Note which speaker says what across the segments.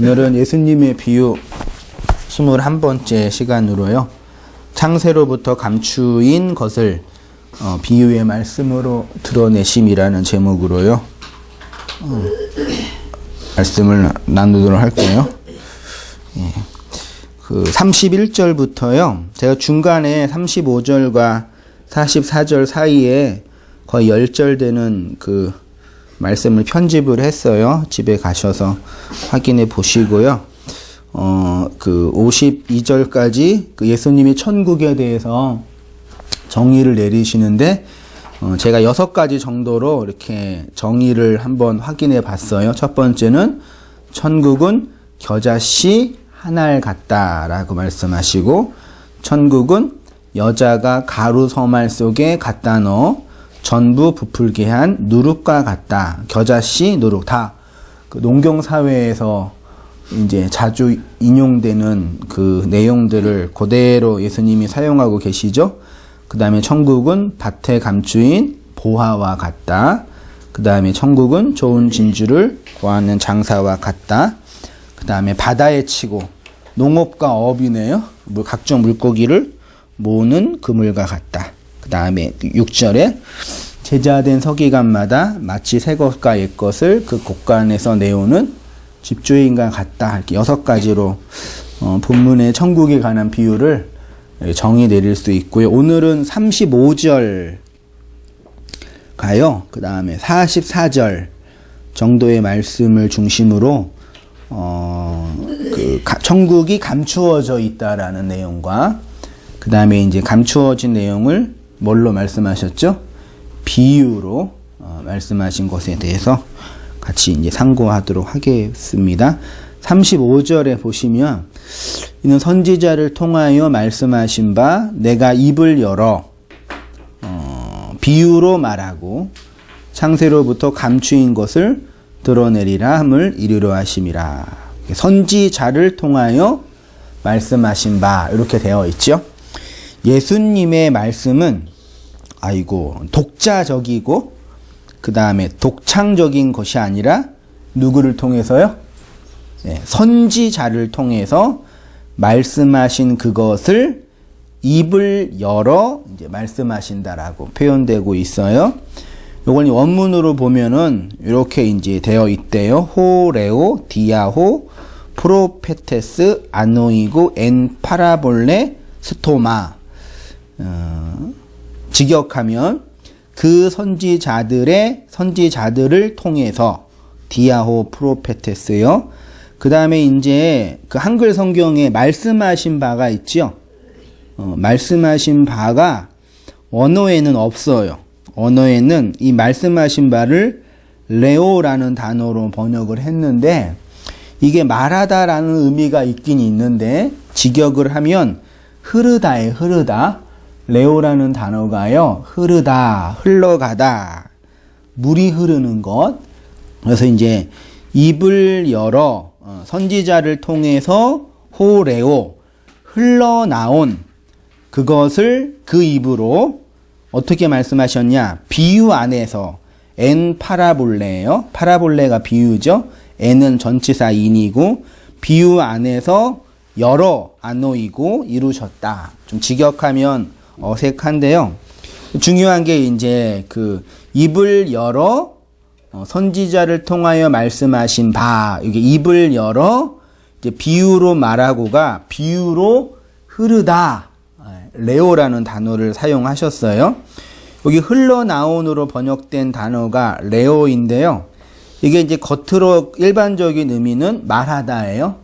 Speaker 1: 오늘은 예수님의 비유 21번째 시간으로요. 창세로부터 감추인 것을 비유의 말씀으로 드러내심이라는 제목으로요. 말씀을 나누도록 할게요. 그 31절부터요. 제가 중간에 35절과 44절 사이에 거의 10절 되는 그 말씀을 편집을 했어요. 집에 가셔서 확인해 보시고요. 그 52절까지 그 예수님이 천국에 대해서 정의를 내리시는데, 제가 6가지 정도로 이렇게 정의를 한번 확인해 봤어요. 첫 번째는 천국은 겨자씨 한 알 같다라고 말씀하시고, 천국은 여자가 가루 서말 속에 갖다 넣어 전부 부풀게 한 누룩과 같다. 겨자씨, 누룩 다 그 농경 사회에서 이제 자주 인용되는 그 내용들을 그대로 예수님이 사용하고 계시죠. 그 다음에 천국은 밭에 감추인 보화와 같다. 그 다음에 천국은 좋은 진주를 구하는 장사와 같다. 그 다음에 바다에 치고 농업과 어업이네요. 각종 물고기를 모으는 그물과 같다. 그 다음에 6절에 제자된 서기관마다 마치 새 것과 옛 것을 그 곳간에서 내오는 집주인과 같다. 이렇게 6가지로 본문의 천국에 관한 비유를 정의 내릴 수 있고요. 오늘은 35절 가요. 그 다음에 44절 정도의 말씀을 중심으로 천국이 감추어져 있다라는 내용과, 그 다음에 이제 감추어진 내용을 뭘로 말씀하셨죠? 비유로 말씀하신 것에 대해서 같이 이제 상고하도록 하겠습니다. 35절에 보시면, 이는 선지자를 통하여 말씀하신 바 내가 입을 열어 비유로 말하고 창세로부터 감추인 것을 드러내리라 함을 이루려 하심이라. 선지자를 통하여 말씀하신 바, 이렇게 되어 있죠. 예수님의 말씀은 독자적이고 그 다음에 독창적인 것이 아니라 누구를 통해서요? 선지자를 통해서 말씀하신 그것을 입을 열어 이제 말씀하신다라고 표현되고 있어요. 이걸 원문으로 보면은 이렇게 이제 되어 있대요. 호레오, 디아호, 프로페테스, 아노이고, 엔 파라볼레, 스토마. 직역하면 그 선지자들을 통해서, 디아호, 프로페테스요. 그 다음에 이제 그 한글 성경에 말씀하신 바가 있죠. 말씀하신 바가 언어에는 없어요. 언어에는 이 말씀하신 바를 레오라는 단어로 번역을 했는데, 이게 말하다라는 의미가 있긴 있는데 직역을 하면 흐르다에 흐르다. 레오라는 단어가요, 흐르다, 흘러가다, 물이 흐르는 것. 그래서 이제 입을 열어 선지자를 통해서 호레오, 흘러나온 그것을 그 입으로 어떻게 말씀하셨냐? 비유 안에서, 엔 파라볼레예요. 파라볼레가 비유죠. 엔은 전치사 인이고, 비유 안에서 여러 아노이고 이루셨다. 좀 직역하면 어색한데요. 중요한 게 이제 그 입을 열어 선지자를 통하여 말씀하신 바, 이게 입을 열어 이제 비유로 말하고가 비유로 흐르다, 레오라는 단어를 사용하셨어요. 여기 흘러나온으로 번역된 단어가 레오인데요. 이게 이제 겉으로 일반적인 의미는 말하다예요.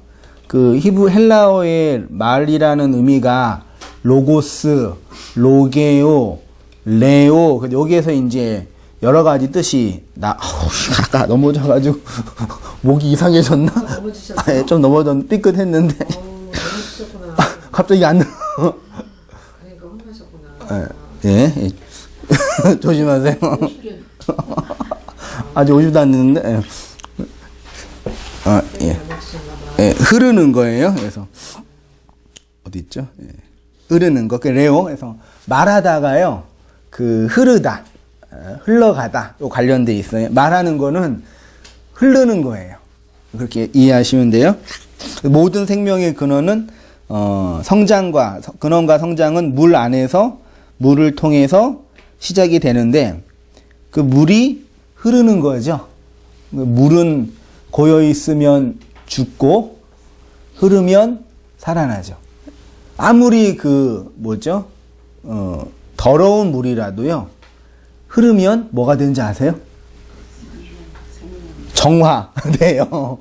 Speaker 1: 그 헬라어의 말이라는 의미가 로고스, 로게오, 레오. 여기에서 이제 여러 가지 뜻이 아까 넘어져가지고 목이 이상해졌나?
Speaker 2: 넘어지셨어요?
Speaker 1: 좀 넘어졌 삐끗했는데.
Speaker 2: 넘어지셨구나.
Speaker 1: 갑자기 안.
Speaker 2: 그러니까 혼나셨구나.
Speaker 1: 예. 조심하세요. 아직 오지도 않는데. 예. 흐르는 거예요. 그래서 어디 있죠? 예. 흐르는 거, 그 레오. 그래서 말하다가요, 그 흐르다, 흘러가다, 또 관련돼 있어요. 말하는 거는 흐르는 거예요. 그렇게 이해하시면 돼요. 모든 생명의 근원은 근원과 성장은 물 안에서 물을 통해서 시작이 되는데 그 물이 흐르는 거죠. 물은 고여 있으면 죽고 흐르면 살아나죠. 아무리 더러운 물이라도요. 흐르면 뭐가 되는지 아세요? 정화돼요.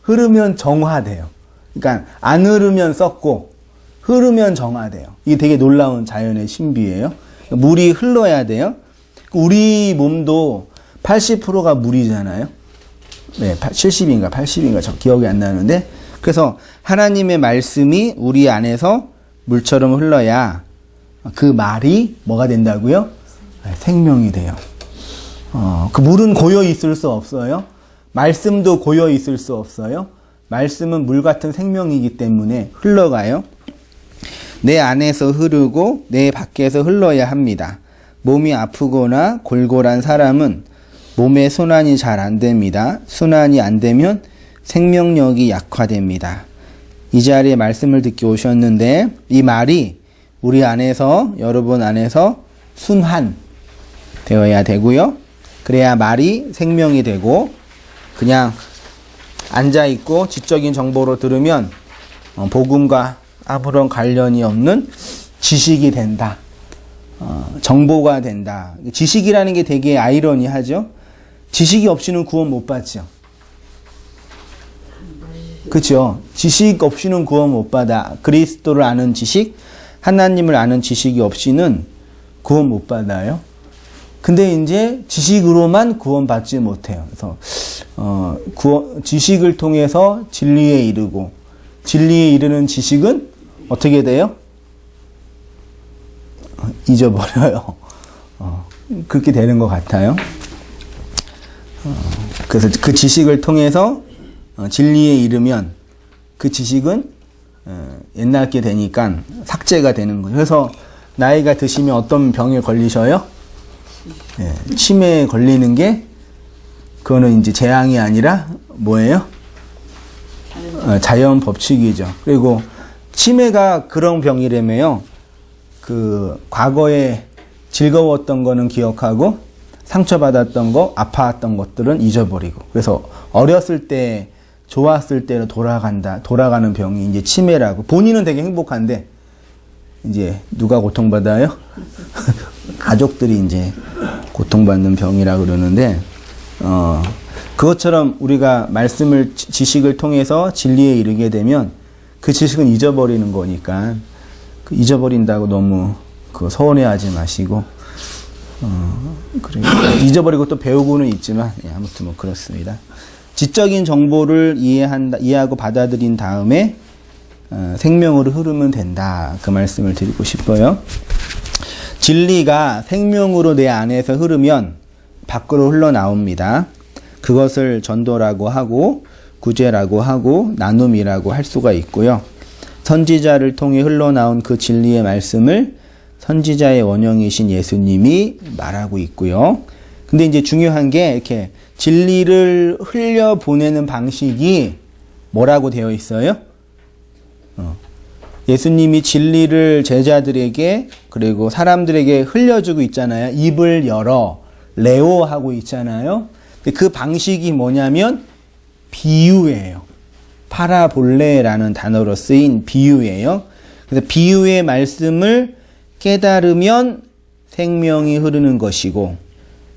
Speaker 1: 흐르면 정화돼요. 그러니까 안 흐르면 썩고 흐르면 정화돼요. 이게 되게 놀라운 자연의 신비예요. 물이 흘러야 돼요. 우리 몸도 80%가 물이잖아요. 네, 70인가 80인가 저 기억이 안 나는데 그래서 하나님의 말씀이 우리 안에서 물처럼 흘러야 그 말이 뭐가 된다고요? 생명이 돼요. 그 물은 고여 있을 수 없어요. 말씀도 고여 있을 수 없어요. 말씀은 물 같은 생명이기 때문에 흘러가요. 내 안에서 흐르고 내 밖에서 흘러야 합니다. 몸이 아프거나 골골한 사람은 몸의 순환이 잘 안 됩니다. 순환이 안 되면 생명력이 약화됩니다. 이 자리에 말씀을 듣기 오셨는데 이 말이 우리 안에서 여러분 안에서 순환되어야 되고요. 그래야 말이 생명이 되고 그냥 앉아있고 지적인 정보로 들으면 복음과 아무런 관련이 없는 지식이 된다. 정보가 된다. 지식이라는 게 되게 아이러니하죠. 지식이 없이는 구원 못 받죠. 그렇죠. 지식 없이는 구원 못 받아. 그리스도를 아는 지식, 하나님을 아는 지식이 없이는 구원 못 받아요. 근데 이제 지식으로만 구원받지 못해요. 그래서 지식을 통해서 진리에 이르고 진리에 이르는 지식은 어떻게 돼요? 잊어버려요. 그렇게 되는 것 같아요. 그래서 그 지식을 통해서 진리에 이르면 그 지식은 옛날 게 되니까 삭제가 되는 거예요. 그래서 나이가 드시면 어떤 병에 걸리셔요? 치매에 걸리는 게 그거는 이제 재앙이 아니라 뭐예요? 자연 법칙이죠. 그리고 치매가 그런 병이라며요. 그 과거에 즐거웠던 거는 기억하고 상처받았던 거, 아파했던 것들은 잊어버리고. 그래서 어렸을 때 좋았을 때로 돌아가는 병이 이제 치매라고. 본인은 되게 행복한데 이제 누가 고통받아요? 가족들이 이제 고통받는 병이라 그러는데 그것처럼 우리가 말씀을 지식을 통해서 진리에 이르게 되면 그 지식은 잊어버리는 거니까 잊어버린다고 너무 서운해하지 마시고 잊어버리고 또 배우고는 있지만 아무튼 뭐 그렇습니다. 지적인 정보를 이해하고 받아들인 다음에 생명으로 흐르면 된다. 그 말씀을 드리고 싶어요. 진리가 생명으로 내 안에서 흐르면 밖으로 흘러나옵니다. 그것을 전도라고 하고 구제라고 하고 나눔이라고 할 수가 있고요. 선지자를 통해 흘러나온 그 진리의 말씀을 선지자의 원형이신 예수님이 말하고 있고요. 근데 이제 중요한 게 이렇게 진리를 흘려보내는 방식이 뭐라고 되어 있어요? 예수님이 진리를 제자들에게 그리고 사람들에게 흘려주고 있잖아요. 입을 열어 레오하고 있잖아요. 근데 그 방식이 뭐냐면 비유예요. 파라볼레라는 단어로 쓰인 비유예요. 그래서 비유의 말씀을 깨달으면 생명이 흐르는 것이고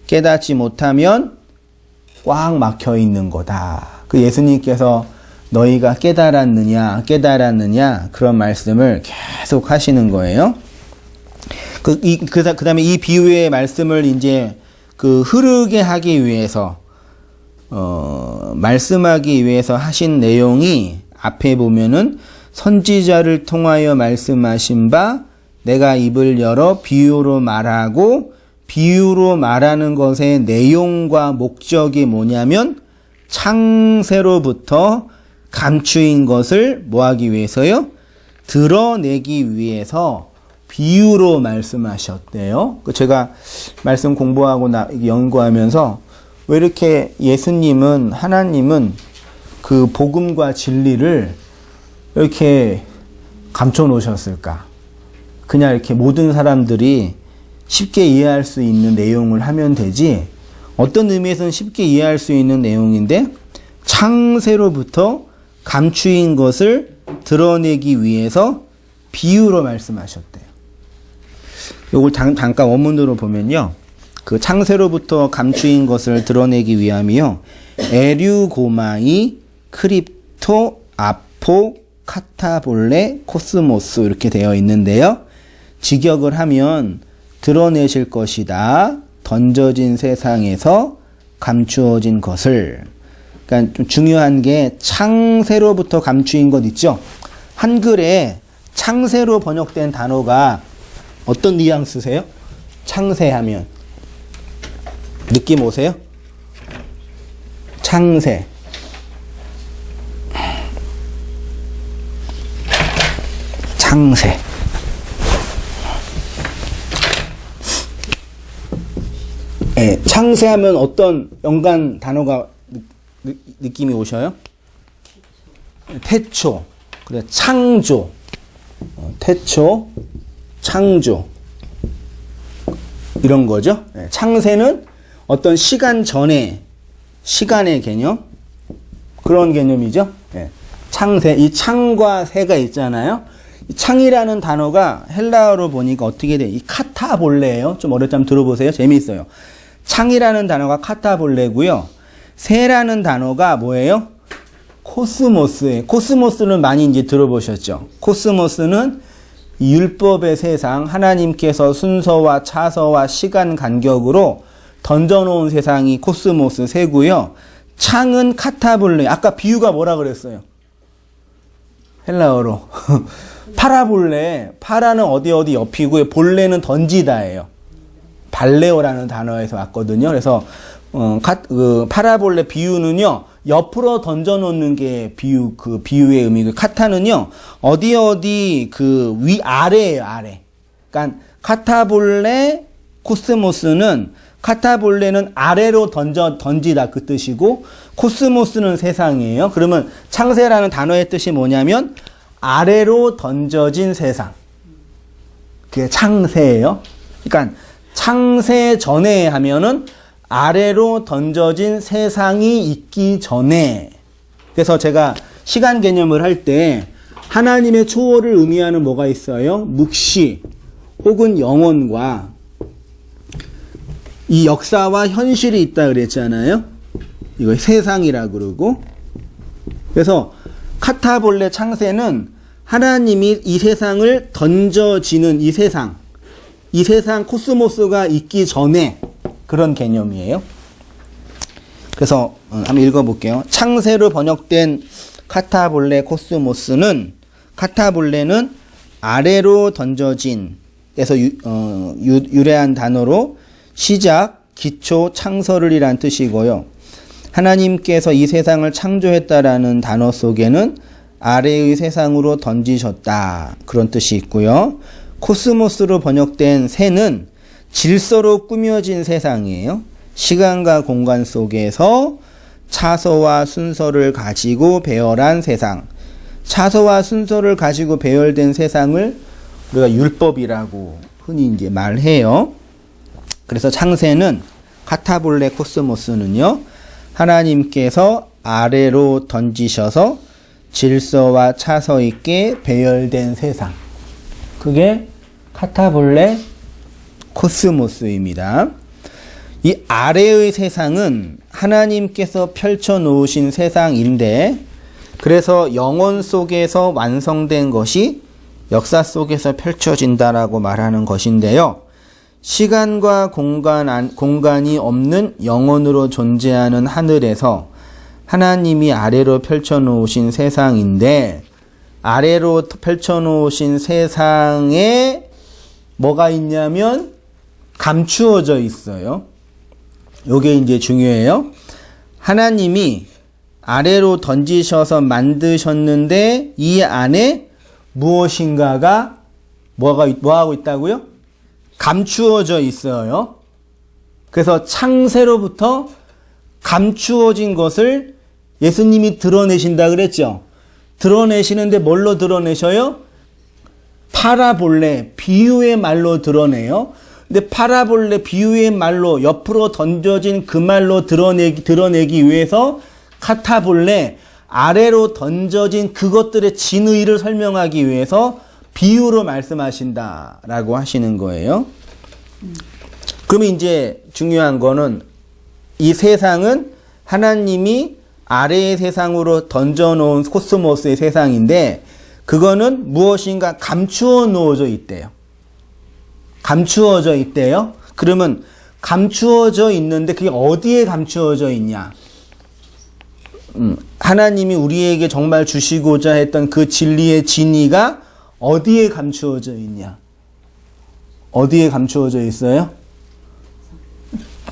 Speaker 1: 깨닫지 못하면 꽉 막혀 있는 거다. 그 예수님께서 너희가 깨달았느냐 그런 말씀을 계속 하시는 거예요. 그 다음에 이 비유의 말씀을 이제 흐르게 하기 위해서 말씀하기 위해서 하신 내용이 앞에 보면은 선지자를 통하여 말씀하신 바 내가 입을 열어 비유로 말하고 비유로 말하는 것의 내용과 목적이 뭐냐면 창세로부터 감추인 것을 뭐하기 위해서요? 드러내기 위해서 비유로 말씀하셨대요. 제가 말씀 공부하고 연구하면서 왜 이렇게 예수님은 하나님은 그 복음과 진리를 이렇게 감춰 놓으셨을까? 그냥 이렇게 모든 사람들이 쉽게 이해할 수 있는 내용을 하면 되지, 어떤 의미에서는 쉽게 이해할 수 있는 내용인데 창세로부터 감추인 것을 드러내기 위해서 비유로 말씀하셨대요. 요걸 잠깐 원문으로 보면요, 그 창세로부터 감추인 것을 드러내기 위함이요, 에류고마이 크립토 아포 카타볼레 코스모스 이렇게 되어 있는데요. 직역을 하면 드러내실 것이다, 던져진 세상에서 감추어진 것을. 그러니까 좀 중요한 게 창세로부터 감추인 것 있죠. 한글에 창세로 번역된 단어가 어떤 뉘앙스세요? 창세하면 느낌 오세요? 창세. 창세. 예, 창세하면 어떤 연관 단어가 느낌이 오셔요? 태초. 그래, 창조. 태초, 창조. 이런 거죠. 예, 창세는 어떤 시간 전에, 시간의 개념? 그런 개념이죠. 예, 창세. 이 창과 세가 있잖아요. 이 창이라는 단어가 헬라어로 보니까 어떻게 돼? 이 카타볼레예요. 좀 어렵지 않으면 들어보세요. 재미있어요. 창이라는 단어가 카타볼레고요. 세라는 단어가 뭐예요? 코스모스예요. 코스모스는 많이 이제 들어보셨죠. 코스모스는 율법의 세상, 하나님께서 순서와 차서와 시간 간격으로 던져놓은 세상이 코스모스 세고요. 창은 카타볼레. 아까 비유가 뭐라 그랬어요? 헬라어로 파라볼레. 파라는 어디 옆이고요. 볼레는 던지다예요. 발레오라는 단어에서 왔거든요. 그래서 파라볼레 비유는요, 옆으로 던져놓는 게 그 비유의 의미고, 카타는요, 어디 그 아래예요, 아래. 그러니까 카타볼레 코스모스는, 카타볼레는 아래로 던지다 그 뜻이고, 코스모스는 세상이에요. 그러면 창세라는 단어의 뜻이 뭐냐면 아래로 던져진 세상. 그게 창세예요. 그러니까 창세 전에 하면은 아래로 던져진 세상이 있기 전에. 그래서 제가 시간 개념을 할 때 하나님의 초월을 의미하는 뭐가 있어요? 묵시 혹은 영원과 이 역사와 현실이 있다 그랬잖아요. 이거 세상이라 그러고. 그래서 카타볼레 창세는 하나님이 이 세상을 던져지는 이 세상 코스모스가 있기 전에 그런 개념이에요. 그래서 한번 읽어볼게요. 창세로 번역된 카타볼레 코스모스는, 카타볼레는 아래로 던져진, 그래서 유래한 단어로 시작, 기초, 창설을이란 뜻이고요. 하나님께서 이 세상을 창조했다라는 단어 속에는 아래의 세상으로 던지셨다, 그런 뜻이 있고요. 코스모스로 번역된 세는 질서로 꾸며진 세상이에요. 시간과 공간 속에서 차서와 순서를 가지고 배열한 세상. 차서와 순서를 가지고 배열된 세상을 우리가 율법이라고 흔히 이제 말해요. 그래서 창세는, 카타볼레 코스모스는요, 하나님께서 아래로 던지셔서 질서와 차서 있게 배열된 세상. 그게 카타볼레 코스모스입니다. 이 아래의 세상은 하나님께서 펼쳐놓으신 세상인데, 그래서 영혼 속에서 완성된 것이 역사 속에서 펼쳐진다라고 말하는 것인데요. 시간과 공간이 없는 영혼으로 존재하는 하늘에서 하나님이 아래로 펼쳐놓으신 세상인데, 아래로 펼쳐놓으신 세상에 뭐가 있냐면 감추어져 있어요. 요게 이제 중요해요. 하나님이 아래로 던지셔서 만드셨는데 이 안에 무엇인가가 뭐하고 있다고요? 감추어져 있어요. 그래서 창세로부터 감추어진 것을 예수님이 드러내신다 그랬죠? 드러내시는데 뭘로 드러내셔요? 파라볼레, 비유의 말로 드러내요. 근데 파라볼레, 비유의 말로 옆으로 던져진 그 말로 드러내기 위해서 카타볼레, 아래로 던져진 그것들의 진의를 설명하기 위해서 비유로 말씀하신다라고 하시는 거예요. 그러면 이제 중요한 거는 이 세상은 하나님이 아래의 세상으로 던져놓은 코스모스의 세상인데 그거는 무엇인가 감추어 놓어져 있대요. 감추어져 있대요. 그러면 감추어져 있는데 그게 어디에 감추어져 있냐? 하나님이 우리에게 정말 주시고자 했던 그 진리의 진리가 어디에 감추어져 있냐? 어디에 감추어져 있어요?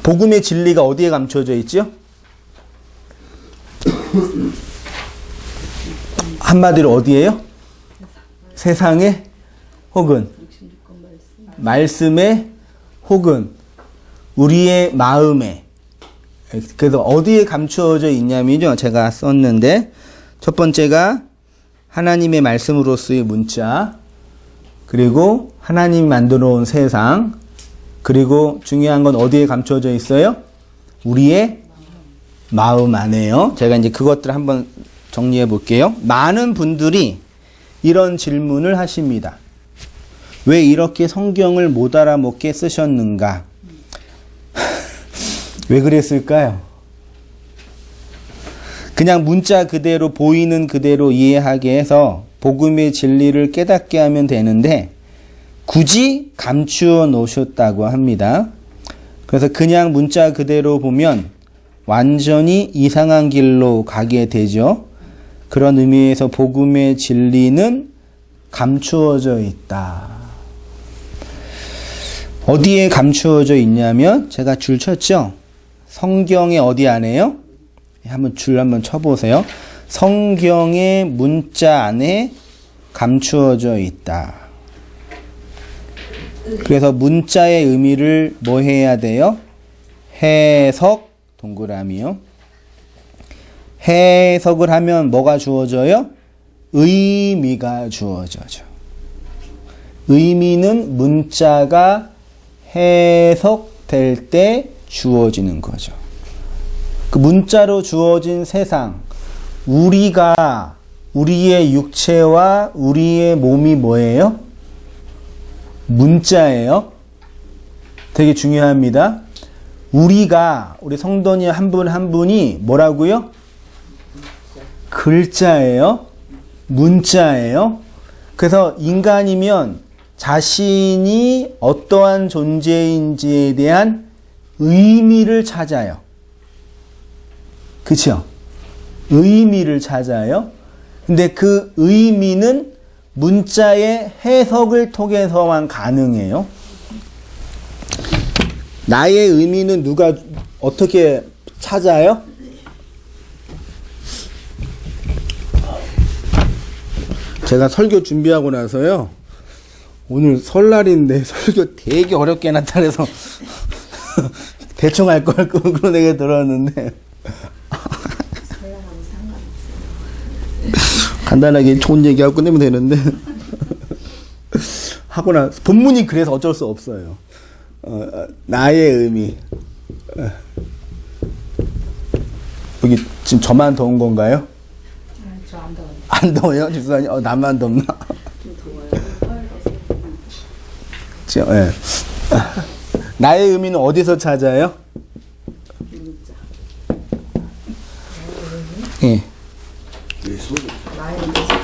Speaker 1: 복음의 진리가 어디에 감추어져 있죠? 한마디로 어디에요? 세상에 혹은 말씀에 혹은 우리의 마음에. 그래서 어디에 감추어져 있냐면요. 제가 썼는데 첫 번째가 하나님의 말씀으로서의 문자, 그리고 하나님이 만들어 온 세상, 그리고 중요한 건 어디에 감춰져 있어요? 우리의 마음 안에요. 제가 이제 그것들 한번 정리해 볼게요. 많은 분들이 이런 질문을 하십니다. 왜 이렇게 성경을 못 알아먹게 쓰셨는가? 왜 그랬을까요? 그냥 문자 그대로 보이는 그대로 이해하게 해서 복음의 진리를 깨닫게 하면 되는데 굳이 감추어 놓으셨다고 합니다. 그래서 그냥 문자 그대로 보면 완전히 이상한 길로 가게 되죠. 그런 의미에서 복음의 진리는 감추어져 있다. 어디에 감추어져 있냐면 제가 줄 쳤죠? 성경의 어디 안에요? 한번 줄 한번 쳐보세요. 성경의 문자 안에 감추어져 있다. 그래서 문자의 의미를 뭐 해야 돼요? 해석, 동그라미요. 해석을 하면 뭐가 주어져요? 의미가 주어져요. 의미는 문자가 해석될 때 주어지는 거죠. 그 문자로 주어진 세상, 우리가, 우리의 육체와 우리의 몸이 뭐예요? 문자예요. 되게 중요합니다. 우리가, 우리 성도님 한 분 한 분이 뭐라고요? 글자예요. 문자예요. 그래서 인간이면 자신이 어떠한 존재인지에 대한 의미를 찾아요. 그쵸? 의미를 찾아요. 근데 그 의미는 문자의 해석을 통해서만 가능해요. 나의 의미는 누가 어떻게 찾아요? 제가 설교 준비하고 나서요. 오늘 설날인데 설교 되게 어렵게 나타내서 대충 할 걸 그런 얘기 들었는데 간단하게 좋은 얘기하고 끝내면 되는데 하거나 본문이 그래서 어쩔 수 없어요. 나의 의미. 여기 지금 저만 더운 건가요?
Speaker 2: 저 안 더워요.
Speaker 1: 안 더워요? 집사님? 나만 덥나?
Speaker 2: 좀 더워요.
Speaker 1: 그렇죠? 예. 나의 의미는 어디서 찾아요?
Speaker 2: 문자.
Speaker 1: 예.
Speaker 2: 나의 의미에서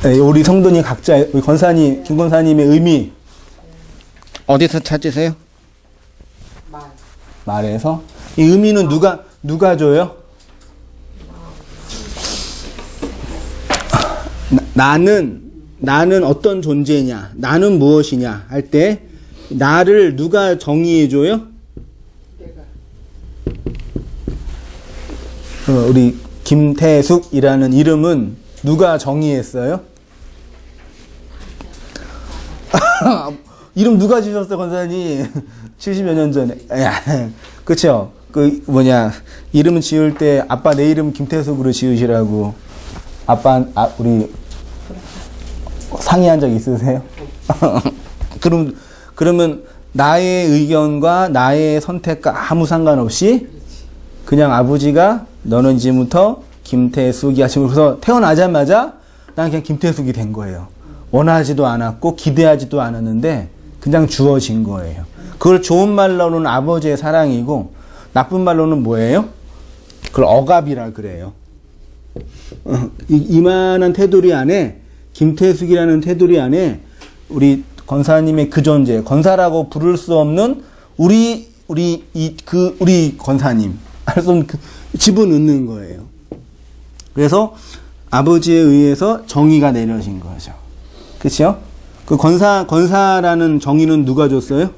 Speaker 1: 예, 우리 성도님 각자, 우리 권사님, 김 권사님의 의미 어디서 찾으세요?
Speaker 2: 말.
Speaker 1: 말에서. 이 의미는 누가 줘요? 나는 어떤 존재냐, 나는 무엇이냐 할 때 나를 누가 정의해 줘요?
Speaker 2: 내가.
Speaker 1: 우리 김태숙이라는 이름은 누가 정의했어요? 이름 누가 지셨어요, 권사님? 70여 년 전에. 그쵸? 그 뭐냐 이름 지을 때 아빠 내 이름 김태숙으로 지으시라고 우리 상의한 적 있으세요? 그러면 나의 의견과 나의 선택과 아무 상관없이 그냥 아버지가 너는 이제부터 김태숙이 하시고 그래서 태어나자마자 난 그냥 김태숙이 된 거예요. 원하지도 않았고 기대하지도 않았는데 그냥 주어진 거예요. 그걸 좋은 말로는 아버지의 사랑이고 나쁜 말로는 뭐예요? 그걸 억압이라 그래요. 이만한 테두리 안에 김태숙이라는 테두리 안에 우리 권사님의 그 존재, 권사라고 부를 수 없는 우리 권사님 할 수 없는 집어넣는 거예요. 그래서 아버지에 의해서 정의가 내려진 거죠. 그렇죠? 그 권사라는 정의는 누가 줬어요?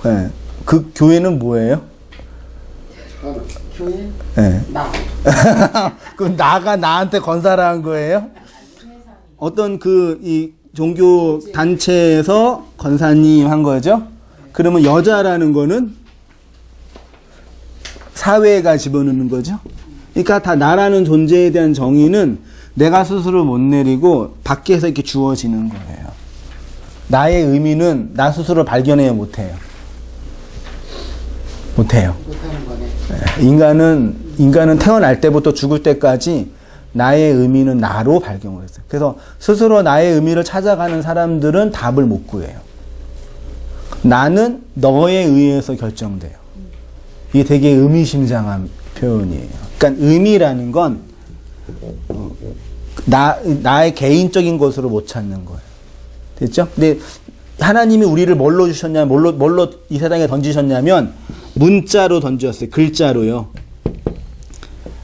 Speaker 1: 네. 그 교회는 뭐예요?
Speaker 2: 교회?
Speaker 1: 네.
Speaker 2: 나.
Speaker 1: 그럼 나가 나한테 권사를 한 거예요? 어떤 이 종교 단체에서 권사님 한 거죠? 그러면 여자라는 거는 사회가 집어넣는 거죠? 그러니까 다 나라는 존재에 대한 정의는 내가 스스로 못 내리고 밖에서 이렇게 주어지는 거예요. 나의 의미는 나 스스로 발견해 못해요. 못해요.
Speaker 2: 못하는 거네.
Speaker 1: 인간은 태어날 때부터 죽을 때까지 나의 의미는 나로 발견을 했어요. 그래서 스스로 나의 의미를 찾아가는 사람들은 답을 못 구해요. 나는 너에 의해서 결정돼요. 이게 되게 의미심장한 표현이에요. 그러니까 의미라는 건 나의 개인적인 것으로 못 찾는 거예요. 됐죠? 근데 하나님이 우리를 뭘로 주셨냐, 뭘로 이 세상에 던지셨냐면 문자로 던졌어요. 글자로요.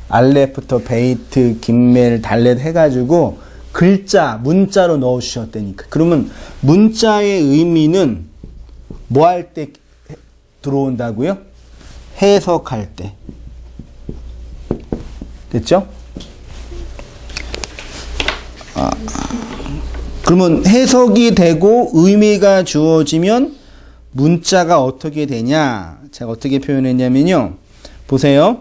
Speaker 1: 알레프터, 베이트, 김멜, 달렛 해가지고 문자로 넣어주셨다니까. 그러면 문자의 의미는 뭐 할 때 들어온다고요? 해석할 때. 됐죠? 그러면 해석이 되고 의미가 주어지면 문자가 어떻게 되냐? 제가 어떻게 표현했냐면요. 보세요.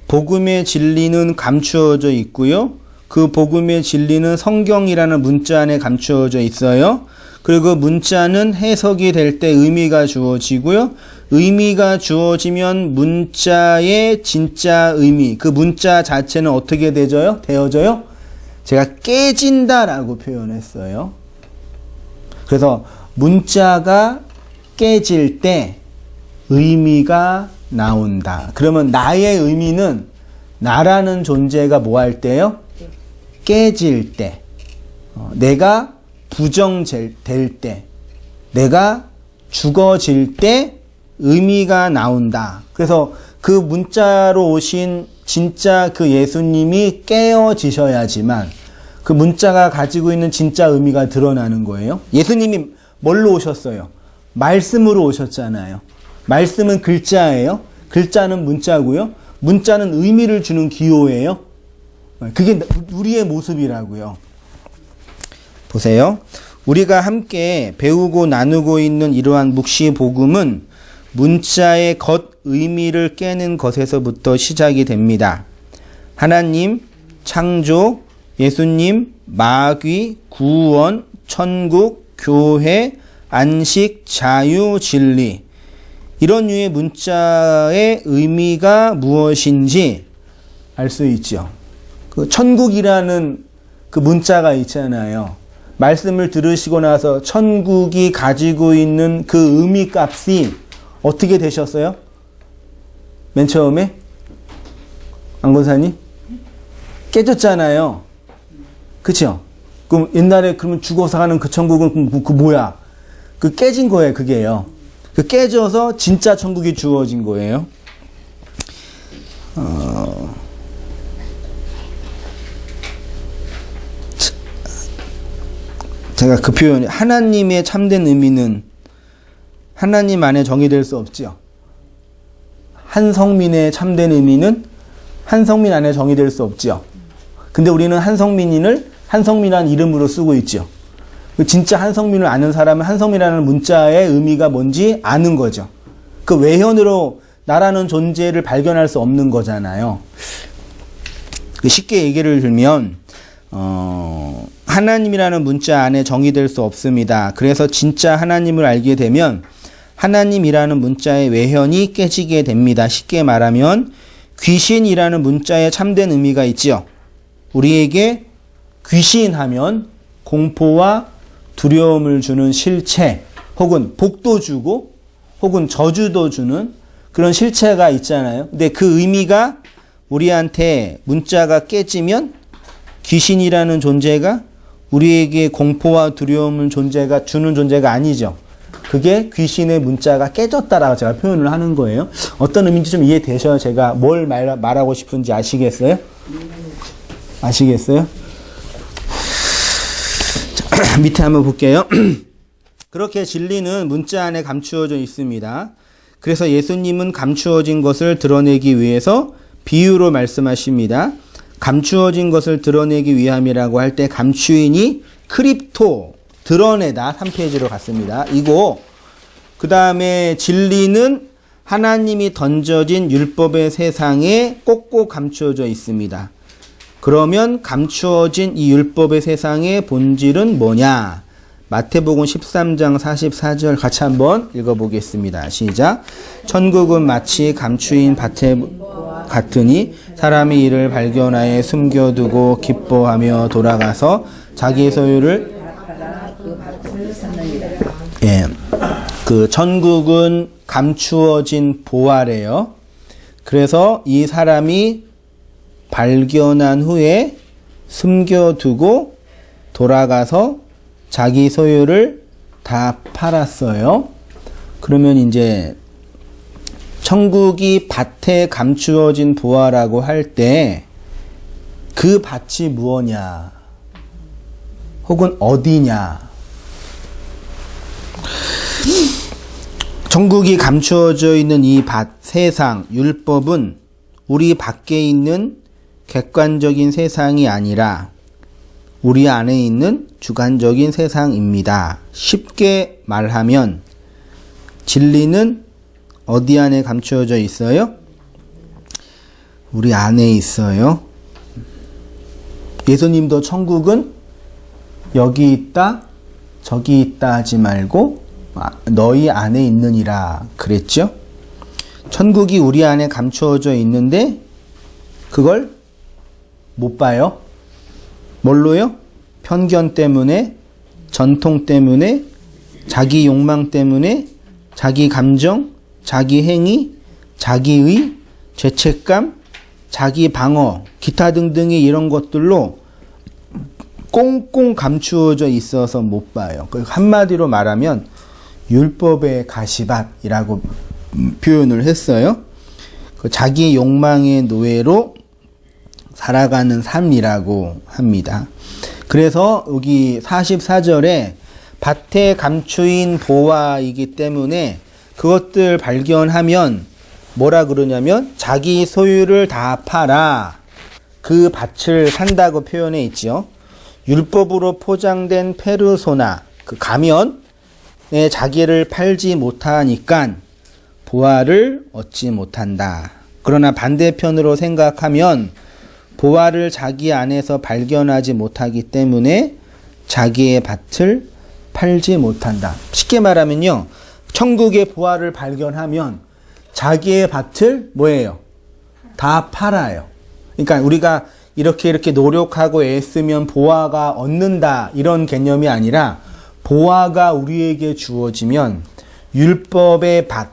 Speaker 1: 복음의 진리는 감추어져 있고요. 그 복음의 진리는 성경이라는 문자 안에 감추어져 있어요. 그리고 문자는 해석이 될 때 의미가 주어지고요. 의미가 주어지면 문자의 진짜 의미, 그 문자 자체는 어떻게 되어져요? 제가 깨진다라고 표현했어요. 그래서 문자가 깨질 때 의미가 나온다. 그러면 나의 의미는 나라는 존재가 뭐 할 때요? 깨질 때. 내가 부정될 때. 내가 죽어질 때 의미가 나온다. 그래서 그 문자로 오신 진짜 그 예수님이 깨어지셔야지만 그 문자가 가지고 있는 진짜 의미가 드러나는 거예요. 예수님이 뭘로 오셨어요? 말씀으로 오셨잖아요. 말씀은 글자예요. 글자는 문자고요. 문자는 의미를 주는 기호예요. 그게 우리의 모습이라고요. 보세요. 우리가 함께 배우고 나누고 있는 이러한 묵시 복음은 문자의 겉 의미를 깨는 것에서부터 시작이 됩니다. 하나님, 창조, 예수님, 마귀, 구원, 천국, 교회, 안식, 자유, 진리. 이런 류의 문자의 의미가 무엇인지 알 수 있죠. 그 천국이라는 그 문자가 있잖아요. 말씀을 들으시고 나서 천국이 가지고 있는 그 의미 값이 어떻게 되셨어요? 맨 처음에? 안 권사님? 깨졌잖아요. 그쵸? 그럼 옛날에 그러면 죽어서 가는 그 천국은 그 뭐야? 그 깨진 거예요, 그게요. 그 깨져서 진짜 천국이 주어진 거예요. 제가 그 표현, 하나님의 참된 의미는 하나님 안에 정의될 수 없죠. 한성민의 참된 의미는 한성민 안에 정의될 수 없죠. 근데 우리는 한성민을 한성민이라는 이름으로 쓰고 있죠. 진짜 한성민을 아는 사람은 한성민이라는 문자의 의미가 뭔지 아는 거죠. 그 외현으로 나라는 존재를 발견할 수 없는 거잖아요. 쉽게 얘기를 들면 하나님이라는 문자 안에 정의될 수 없습니다. 그래서 진짜 하나님을 알게 되면 하나님이라는 문자의 외현이 깨지게 됩니다. 쉽게 말하면 귀신이라는 문자에 참된 의미가 있지요. 우리에게 귀신하면 공포와 두려움을 주는 실체, 혹은 복도 주고 혹은 저주도 주는 그런 실체가 있잖아요. 근데 그 의미가 우리한테 문자가 깨지면 귀신이라는 존재가 우리에게 공포와 두려움을 주는 존재가 아니죠. 그게 귀신의 문자가 깨졌다라고 제가 표현을 하는 거예요. 어떤 의미인지 좀 이해되셔야 제가 뭘 말하고 싶은지 아시겠어요? 아시겠어요? 자, 밑에 한번 볼게요. 그렇게 진리는 문자 안에 감추어져 있습니다. 그래서 예수님은 감추어진 것을 드러내기 위해서 비유로 말씀하십니다. 감추어진 것을 드러내기 위함이라고 할 때 감추인이 크립토, 드러내다 3페이지로 갔습니다. 이거 그 다음에 진리는 하나님이 던져진 율법의 세상에 꼭꼭 감추어져 있습니다. 그러면 감추어진 이 율법의 세상의 본질은 뭐냐? 마태복음 13장 44절 같이 한번 읽어보겠습니다. 시작. 천국은 마치 감추인 밭에 같으니 사람이 이를 발견하여 숨겨두고 기뻐하며 돌아가서 자기 소유를 그 천국은 감추어진 보화래요. 그래서 이 사람이 발견한 후에 숨겨두고 돌아가서 자기 소유를 다 팔았어요. 그러면 이제 천국이 밭에 감추어진 보화라고 할 때 그 밭이 무엇냐? 혹은 어디냐? 천국이 감추어져 있는 이 밭, 세상, 율법은 우리 밖에 있는 객관적인 세상이 아니라 우리 안에 있는 주관적인 세상입니다. 쉽게 말하면 진리는 어디 안에 감추어져 있어요? 우리 안에 있어요. 예수님도 천국은 여기 있다, 저기 있다 하지 말고 너희 안에 있느니라 그랬죠? 천국이 우리 안에 감추어져 있는데 그걸 못 봐요. 뭘로요? 편견 때문에, 전통 때문에, 자기 욕망 때문에, 자기 감정, 자기 행위, 자기의, 죄책감, 자기 방어, 기타 등등의 이런 것들로 꽁꽁 감추어져 있어서 못 봐요. 한마디로 말하면 율법의 가시밭이라고 표현을 했어요. 자기 욕망의 노예로 살아가는 삶이라고 합니다. 그래서 여기 44절에 밭에 감추인 보화이기 때문에 그것들 발견하면 뭐라 그러냐면 자기 소유를 다 팔아 그 밭을 산다고 표현해 있죠. 율법으로 포장된 페르소나, 그 가면에 자기를 팔지 못하니까 보화를 얻지 못한다. 그러나 반대편으로 생각하면 보화를 자기 안에서 발견하지 못하기 때문에 자기의 밭을 팔지 못한다. 쉽게 말하면요, 천국의 보화를 발견하면 자기의 밭을 뭐예요? 다 팔아요. 그러니까 우리가 이렇게 노력하고 애쓰면 보화가 얻는다 이런 개념이 아니라 보화가 우리에게 주어지면 율법의 밭,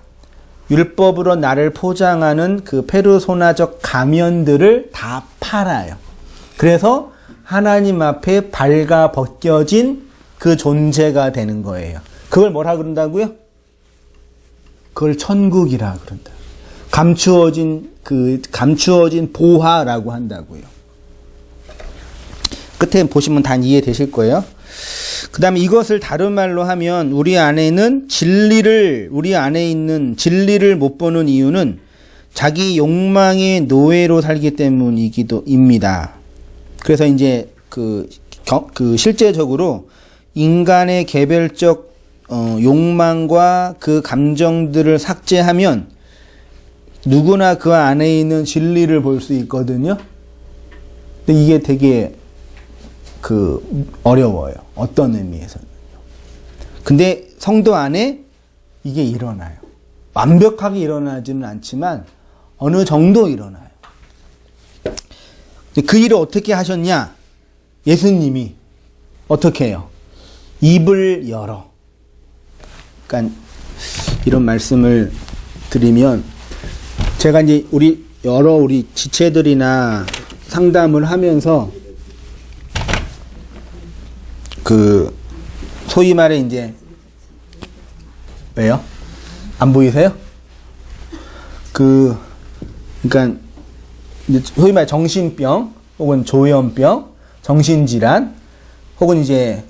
Speaker 1: 율법으로 나를 포장하는 그 페르소나적 가면들을 다 팔아요. 그래서 하나님 앞에 발가 벗겨진 그 존재가 되는 거예요. 그걸 뭐라 그런다고요? 그걸 천국이라 그런다. 감추어진 보화라고 한다고요. 끝에 보시면 다 이해되실 거예요. 그 다음에 이것을 다른 말로 하면 우리 안에 있는 진리를 못 보는 이유는 자기 욕망의 노예로 살기 때문입니다. 그래서 이제 실제적으로 인간의 개별적 욕망과 그 감정들을 삭제하면 누구나 그 안에 있는 진리를 볼 수 있거든요. 근데 이게 되게 어려워요. 어떤 의미에서는요. 근데 성도 안에 이게 일어나요. 완벽하게 일어나지는 않지만 어느 정도 일어나요. 그 일을 어떻게 하셨냐? 예수님이 어떻게 해요? 입을 열어. 그러니까 이런 말씀을 드리면 제가 이제 우리 지체들이나 상담을 하면서 소위 말해 이제 왜요? 안 보이세요? 그러니까 소위 말해 정신병 혹은 조현병, 정신질환 혹은 이제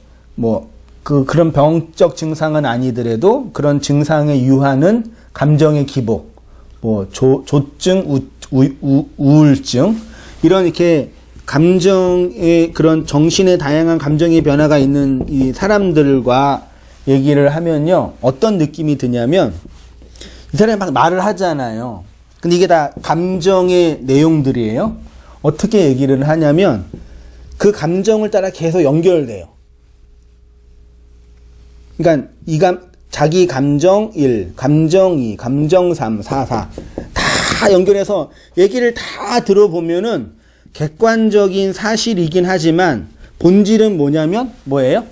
Speaker 1: 그런 병적 증상은 아니더라도 그런 증상에 유하는 감정의 기복, 조증, 우울증 이런 이렇게 감정의 그런 정신의 다양한 감정의 변화가 있는 이 사람들과 얘기를 하면요. 어떤 느낌이 드냐면 이 사람이 막 말을 하잖아요. 근데 이게 다 감정의 내용들이에요. 어떻게 얘기를 하냐면 그 감정을 따라 계속 연결돼요. 그러니까 자기 감정 1, 감정 2, 감정 3, 4, 4 다 연결해서 얘기를 다 들어보면은 객관적인 사실이긴 하지만 본질은 뭐예요?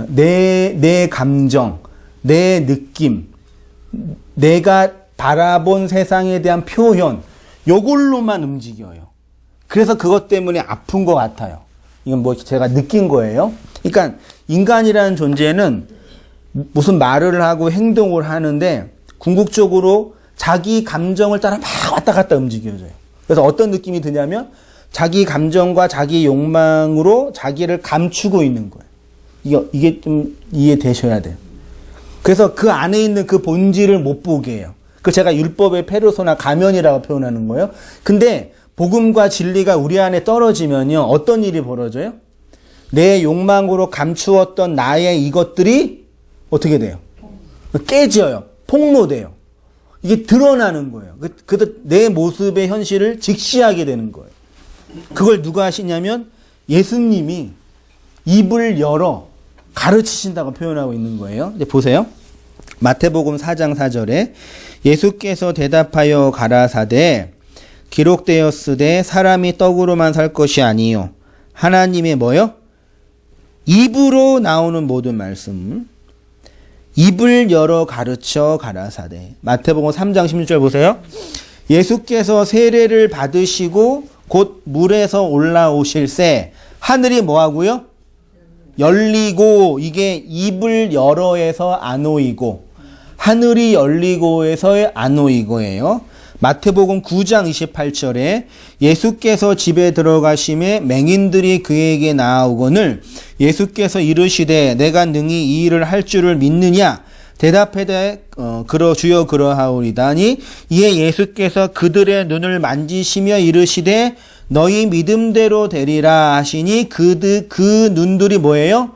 Speaker 1: 내 감정, 내 느낌, 내가 바라본 세상에 대한 표현, 요걸로만 움직여요. 그래서 그것 때문에 아픈 것 같아요. 이건 제가 느낀 거예요. 그러니까 인간이라는 존재는 무슨 말을 하고 행동을 하는데 궁극적으로 자기 감정을 따라 막 왔다 갔다 움직여져요. 그래서 어떤 느낌이 드냐면 자기 감정과 자기 욕망으로 자기를 감추고 있는 거예요. 이게 좀 이해되셔야 돼요. 그래서 그 안에 있는 그 본질을 못 보게 해요. 그 제가 율법의 페르소나 가면이라고 표현하는 거예요. 근데 복음과 진리가 우리 안에 떨어지면요. 어떤 일이 벌어져요? 내 욕망으로 감추었던 나의 이것들이 어떻게 돼요? 깨져요. 폭로돼요. 이게 드러나는 거예요. 내 모습의 현실을 직시하게 되는 거예요. 그걸 누가 하시냐면 예수님이 입을 열어 가르치신다고 표현하고 있는 거예요. 이제 보세요. 마태복음 4장 4절에 예수께서 대답하여 가라사대 기록되었으되 사람이 떡으로만 살 것이 아니요 하나님의 뭐요? 입으로 나오는 모든 말씀 입을 열어 가르쳐 가라사대. 마태복음 3장 16절 보세요. 예수께서 세례를 받으시고 곧 물에서 올라오실새 하늘이 뭐하고요? 열리고 이게 입을 열어에서 아노이고 하늘이 열리고에서의 아노이고예요. 마태복음 9장 28절에 예수께서 집에 들어가심에 맹인들이 그에게 나아오거늘 예수께서 이르시되 내가 능히 이 일을 할 줄을 믿느냐 대답하되 주여 그러하오리다니 이에 예수께서 그들의 눈을 만지시며 이르시되 너희 믿음대로 되리라 하시니 그 눈들이 뭐예요?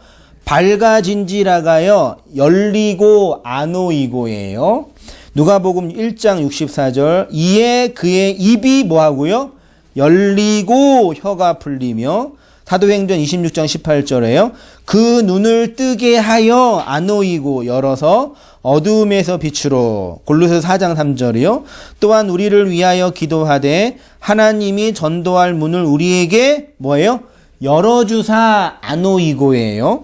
Speaker 1: 밝아진지라가요 열리고 아노이고예요. 누가복음 1장 64절 이에 그의 입이 뭐하고요? 열리고 혀가 풀리며 사도행전 26장 18절에요. 그 눈을 뜨게 하여 아노이고 열어서 어두움에서 빛으로 골로새 4장 3절이요. 또한 우리를 위하여 기도하되 하나님이 전도할 문을 우리에게 뭐예요? 열어주사 아노이고예요.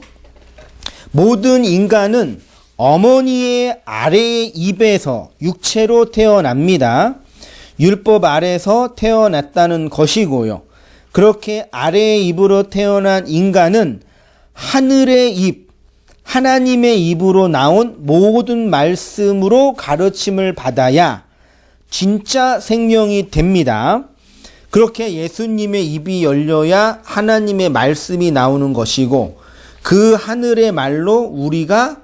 Speaker 1: 모든 인간은 어머니의 아래의 입에서 육체로 태어납니다. 율법 아래서 태어났다는 것이고요. 그렇게 아래의 입으로 태어난 인간은 하늘의 입, 하나님의 입으로 나온 모든 말씀으로 가르침을 받아야 진짜 생명이 됩니다. 그렇게 예수님의 입이 열려야 하나님의 말씀이 나오는 것이고 그 하늘의 말로 우리가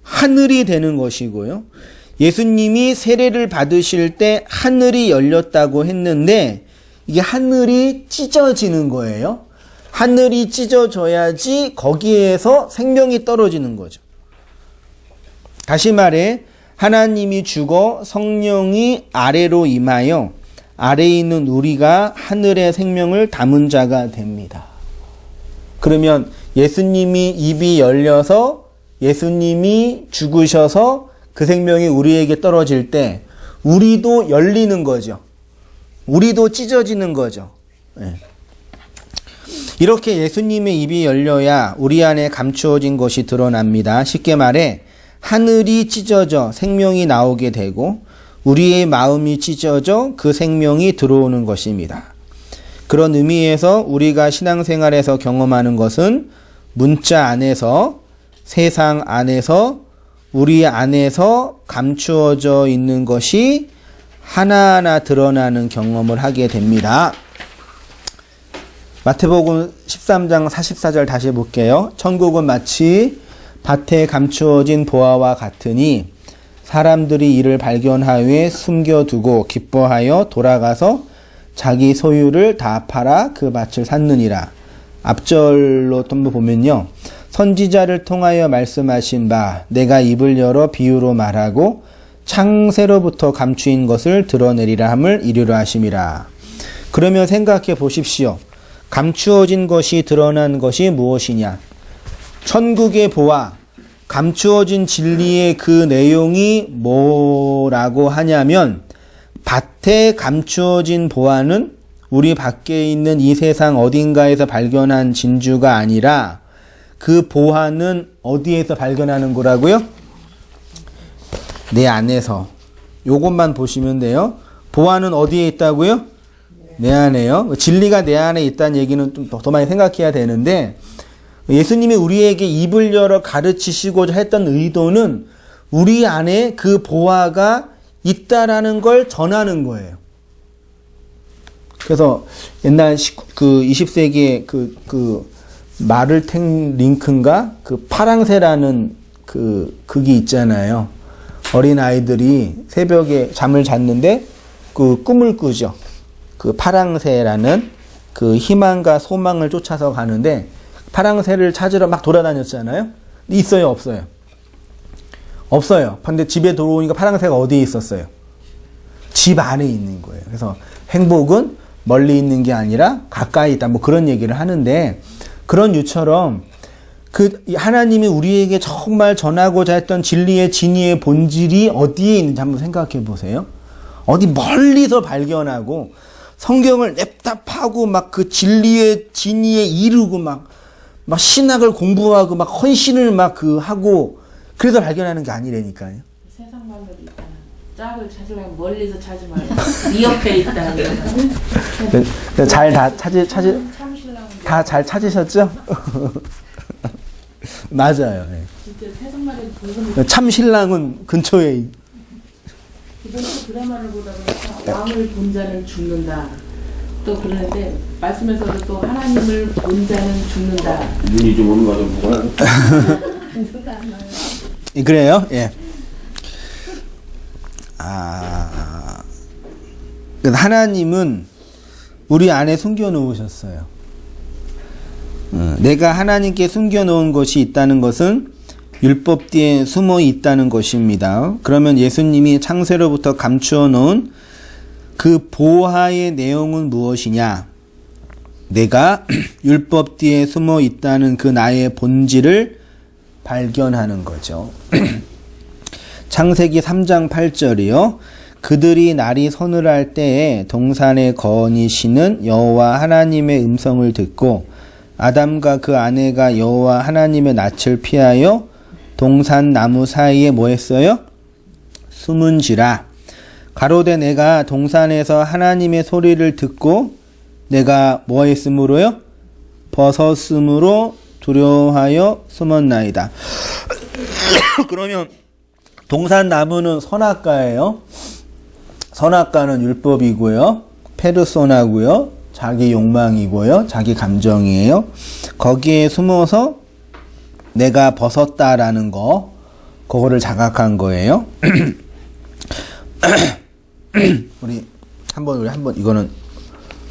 Speaker 1: 하늘이 되는 것이고요. 예수님이 세례를 받으실 때 하늘이 열렸다고 했는데 이게 하늘이 찢어지는 거예요. 하늘이 찢어져야지 거기에서 생명이 떨어지는 거죠. 다시 말해 하나님이 죽어 성령이 아래로 임하여 아래에 있는 우리가 하늘의 생명을 담은 자가 됩니다. 그러면 예수님이 입이 열려서 예수님이 죽으셔서 그 생명이 우리에게 떨어질 때 우리도 열리는 거죠. 우리도 찢어지는 거죠. 네. 이렇게 예수님의 입이 열려야 우리 안에 감추어진 것이 드러납니다. 쉽게 말해 하늘이 찢어져 생명이 나오게 되고 우리의 마음이 찢어져 그 생명이 들어오는 것입니다. 그런 의미에서 우리가 신앙생활에서 경험하는 것은 문자 안에서 세상 안에서 우리 안에서 감추어져 있는 것이 하나하나 드러나는 경험을 하게 됩니다. 마태복음 13장 44절 다시 볼게요. 천국은 마치 밭에 감추어진 보화와 같으니 사람들이 이를 발견하여 숨겨두고 기뻐하여 돌아가서 자기 소유를 다 팔아 그 밭을 샀느니라. 앞절로 한번 보면요. 선지자를 통하여 말씀하신 바 내가 입을 열어 비유로 말하고 창세로부터 감추인 것을 드러내리라 함을 이루려 하심이라. 그러면 생각해 보십시오. 감추어진 것이 드러난 것이 무엇이냐? 천국의 보화, 감추어진 진리의 그 내용이 뭐라고 하냐면 밭에 감추어진 보화는 우리 밖에 있는 이 세상 어딘가에서 발견한 진주가 아니라 그 보화는 어디에서 발견하는 거라고요? 내 안에서. 요것만 보시면 돼요. 보화는 어디에 있다고요? 내 안에요. 진리가 내 안에 있다는 얘기는 좀 더 많이 생각해야 되는데 예수님이 우리에게 입을 열어 가르치시고자 했던 의도는 우리 안에 그 보화가 있다라는 걸 전하는 거예요. 그래서 옛날 20세기에 그 마를텐 링크인가 그 파랑새라는 그 극이 있잖아요. 어린 아이들이 새벽에 잠을 잤는데 그 꿈을 꾸죠. 그 파랑새라는 그 희망과 소망을 쫓아서 가는데 파랑새를 찾으러 막 돌아다녔잖아요. 있어요, 없어요? 없어요. 근데 집에 들어오니까 파랑새가 어디에 있었어요? 집 안에 있는 거예요. 그래서 행복은 멀리 있는 게 아니라 가까이 있다. 뭐 그런 얘기를 하는데 그런 유처럼 그 하나님이 우리에게 정말 전하고자 했던 진리의 진리의 본질이 어디에 있는지 한번 생각해 보세요. 어디 멀리서 발견하고 성경을 냅다 파고 막 그 진리의 진리에 이르고 막 신학을 공부하고 막 헌신을 막 그 하고 그래서 발견하는 게 아니라니까요.
Speaker 3: 세상 말로 있잖아. 짝을 찾으려면 멀리서 찾지 말고 네 옆에 있다.
Speaker 1: 잘 다 잘 찾으셨죠? 맞아요. 네.
Speaker 3: 진짜 세상 말에 무슨
Speaker 1: 참 신랑은 근처에.
Speaker 3: 이번 드라마를 보다 보니까 왕을 본 자는 죽는다. 또 그러는데 말씀에서도 또 하나님을 본 자는 죽는다.
Speaker 4: 눈이 좀 오는 거 좀 보고.
Speaker 1: 그래요? 예. 하나님은 우리 안에 숨겨 놓으셨어요. 내가 하나님께 숨겨 놓은 것이 있다는 것은 율법 뒤에 숨어 있다는 것입니다. 그러면 예수님이 창세로부터 감추어 놓은 그 보화의 내용은 무엇이냐? 내가 율법 뒤에 숨어 있다는 그 나의 본질을 발견하는 거죠. 창세기 3장 8절이요. 그들이 날이 서늘할 때에 동산에 거니시는 여호와 하나님의 음성을 듣고 아담과 그 아내가 여호와 하나님의 낯을 피하여 동산 나무 사이에 뭐 했어요? 숨은지라. 가로되 내가 동산에서 하나님의 소리를 듣고 내가 뭐 했으므로요? 벗었으므로 두려워하여 숨었나이다. 그러면 동산 나무는 선악과예요. 선악과는 율법이고요. 페르소나고요. 자기 욕망이고요. 자기 감정이에요. 거기에 숨어서 내가 벗었다라는 거, 그거를 자각한 거예요. 우리 한번 이거는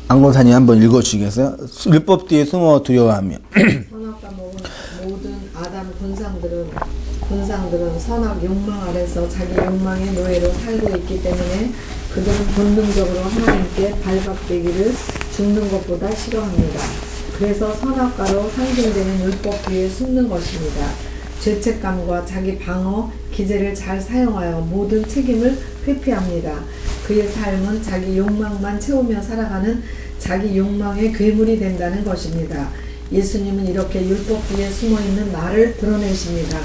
Speaker 1: 안건사님 한번 읽어주시겠어요? 율법 뒤에 숨어 두려워하며.
Speaker 2: 선악과 먹은 모든 아담 군상들은 선악 욕망 아래서 자기 욕망의 노예로 살고 있기 때문에 그들은 본능적으로 하나님께 발박되기를 죽는 것보다 싫어합니다. 그래서 선악과로 상징되는 율법 뒤에 숨는 것입니다. 죄책감과 자기 방어, 기제를 잘 사용하여 모든 책임을 회피합니다. 그의 삶은 자기 욕망만 채우며 살아가는 자기 욕망의 괴물이 된다는 것입니다. 예수님은 이렇게 율법 뒤에 숨어있는 나를 드러내십니다.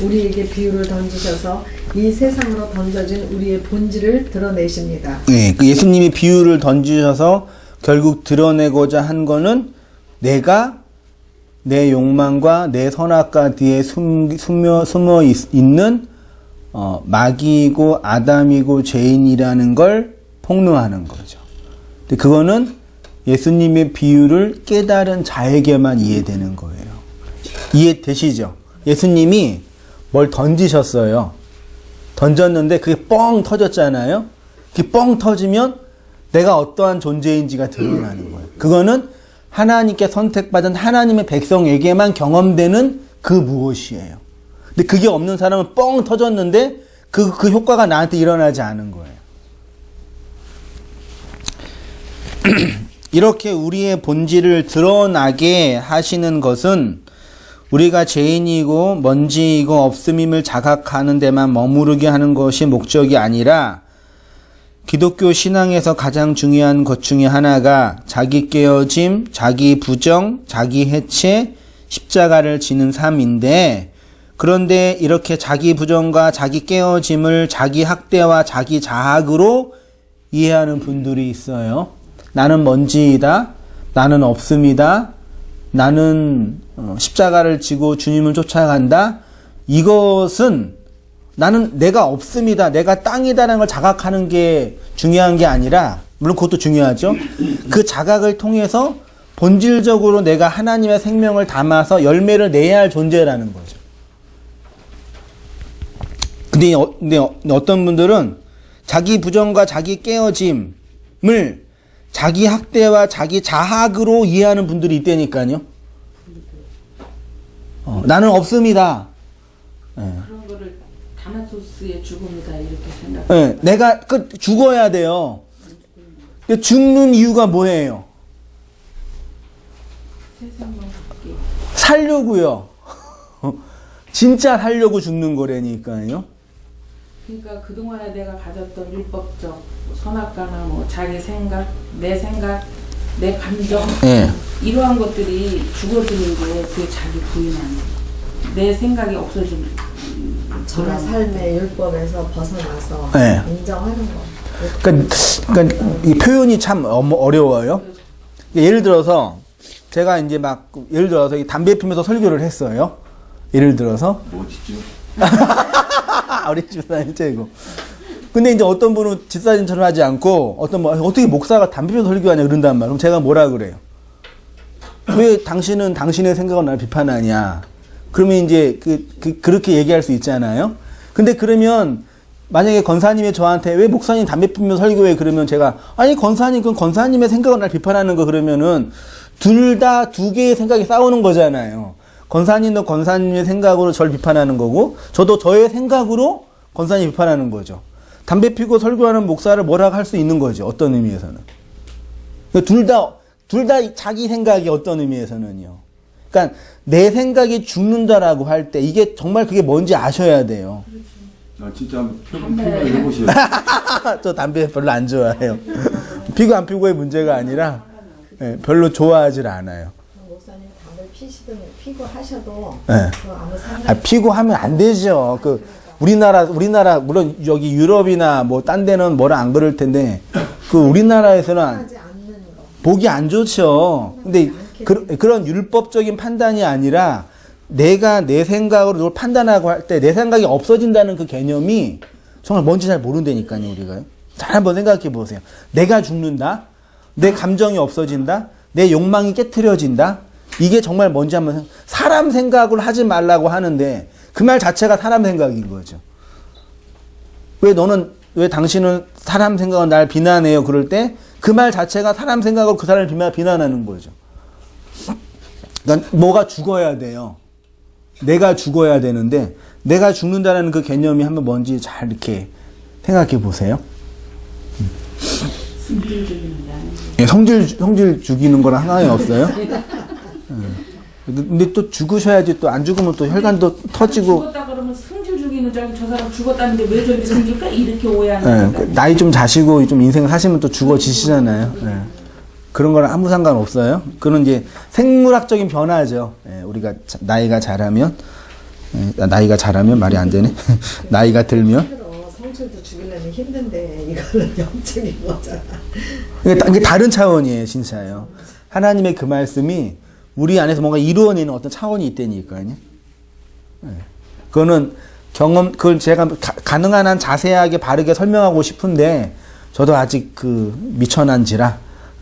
Speaker 2: 우리에게 비유를 던지셔서 이 세상으로 던져진 우리의 본질을 드러내십니다.
Speaker 1: 네, 그 예수님이 비유를 던지셔서 결국 드러내고자 한 거는 내가 내 욕망과 내 선악과 뒤에 숨어 있는 마귀이고 아담이고 죄인이라는 걸 폭로하는 거죠. 근데 그거는 예수님의 비유를 깨달은 자에게만 이해되는 거예요. 이해되시죠? 예수님이 뭘 던지셨어요. 던졌는데 그게 뻥 터졌잖아요. 그게 뻥 터지면 내가 어떠한 존재인지가 드러나는 거예요. 그거는 하나님께 선택받은 하나님의 백성에게만 경험되는 그 무엇이에요. 근데 그게 없는 사람은 뻥 터졌는데 그 효과가 나한테 일어나지 않은 거예요. 이렇게 우리의 본질을 드러나게 하시는 것은 우리가 죄인이고 먼지이고 없음임을 자각하는 데만 머무르게 하는 것이 목적이 아니라 기독교 신앙에서 가장 중요한 것 중에 하나가 자기 깨어짐, 자기 부정, 자기 해체, 십자가를 지는 삶인데, 그런데 이렇게 자기 부정과 자기 깨어짐을 자기 학대와 자기 자학으로 이해하는 분들이 있어요. 나는 먼지이다, 나는 없음이다, 나는 십자가를 지고 주님을 쫓아간다. 이것은 나는 내가 없음이다, 내가 땅이다라는 걸 자각하는 게 중요한 게 아니라, 물론 그것도 중요하죠. 그 자각을 통해서 본질적으로 내가 하나님의 생명을 담아서 열매를 내야 할 존재라는 거죠. 근데 어떤 분들은 자기 부정과 자기 깨어짐을 자기 학대와 자기 자학으로 이해하는 분들이 있다니까요. 나는 없습니다.
Speaker 3: 그런 거를 다나소스의 죽음이다 이렇게 생각.
Speaker 1: 네, 내가 죽어야 돼요. 죽는 이유가 뭐예요?
Speaker 3: 세상만 갖기.
Speaker 1: 살려고요. 진짜 살려고 죽는 거라니까요.
Speaker 3: 그러니까 그동안에 내가 가졌던 율법적 선악과나 뭐 자기 생각, 내 감정
Speaker 1: 네.
Speaker 3: 이러한 것들이 죽어지는 게 그게 자기 부인하는 내 생각이 없어지는
Speaker 2: 전의 삶의 율법에서 벗어나서
Speaker 1: 네.
Speaker 2: 인정하는 거.
Speaker 1: 그러니까 이 표현이 참 어려워요. 예를 들어서 제가 이제 예를 들어서 담배 피면서 설교를 했어요. 예를 들어서
Speaker 4: 멋지죠.
Speaker 1: 우리 집사님 최고. 근데 이제 어떤 분은 집사님처럼 하지 않고 어떻게 목사가 담배 피면서 설교하냐 그런단 말이에요. 그럼 제가 뭐라 그래요? 왜 당신은 당신의 생각을 날 비판하냐? 그러면 이제 그렇게 얘기할 수 있잖아요. 근데 그러면 만약에 권사님이 저한테 왜 목사님 담배 피면서 설교해? 그러면 제가 아니 권사님 그건 권사님의 생각을 날 비판하는 거 그러면은 둘 다 두 개의 생각이 싸우는 거잖아요. 권사님도 권사님의 생각으로 저를 비판하는 거고 저도 저의 생각으로 권사님 비판하는 거죠. 담배 피고 설교하는 목사를 뭐라고 할 수 있는 거죠. 어떤 의미에서는. 둘 다 자기 생각이 어떤 의미에서는요. 그러니까 내 생각이 죽는다라고 할 때 이게 정말 그게 뭔지 아셔야 돼요.
Speaker 4: 아 진짜 한번 해보세요.
Speaker 1: 저 담배 별로 안 좋아해요. 피고 안 피고의 문제가 아니라 별로 좋아하질 않아요.
Speaker 2: 목사님 담배 피고 하셔도
Speaker 1: 네.
Speaker 2: 아무 상관.
Speaker 1: 피고 하면 안 되죠. 우리나라 물론 여기 유럽이나 뭐 딴 데는 뭐라 안 그럴 텐데 우리나라에서는
Speaker 2: 하지 않는 거.
Speaker 1: 보기 안 좋죠. 근데 그런 율법적인 판단이 아니라 내가 내 생각으로 뭘 판단하고 할 때 내 생각이 없어진다는 그 개념이 정말 뭔지 잘 모른다니까요, 우리가요. 잘 한번 생각해 보세요. 내가 죽는다. 내 감정이 없어진다. 내 욕망이 깨트려진다. 이게 정말 뭔지 한번 사람 생각을 하지 말라고 하는데 그 말 자체가 사람 생각인 거죠. 왜 당신은 사람 생각은 날 비난해요? 그럴 때 그 말 자체가 사람 생각으로 그 사람을 비난하는 거죠. 그러니까 뭐가 죽어야 돼요. 내가 죽어야 되는데 내가 죽는다는 그 개념이 한번 뭔지 잘 이렇게 생각해 보세요.
Speaker 3: 성질 죽이는 게 아니고.
Speaker 1: 예, 성질 죽이는 거랑 상관이 없어요. 근데 또 죽으셔야지 또 안 죽으면 또 혈관도 터지고.
Speaker 3: 죽었다 그러면 성질 죽이는 줄 알고 저 사람 죽었다는데 왜 저렇게 생길까? 이렇게 오해하는 거예요.
Speaker 1: 나이 좀 자시고 좀 인생 사시면 또 죽어지시잖아요. 예. 그런 거랑 아무 상관 없어요. 그런 이제 생물학적인 변화죠. 예, 우리가 나이가 자라면 말이 안 되네. 나이가 들면.
Speaker 2: 성질도 죽이려면 힘든데 이거는 영적인 거잖아.
Speaker 1: 이게 다른 차원이에요, 진짜요. 하나님의 그 말씀이 우리 안에서 뭔가 이루어내는 어떤 차원이 있다니까요. 예. 그거는 그걸 제가 가능한 한 자세하게 바르게 설명하고 싶은데 저도 아직 미천한지라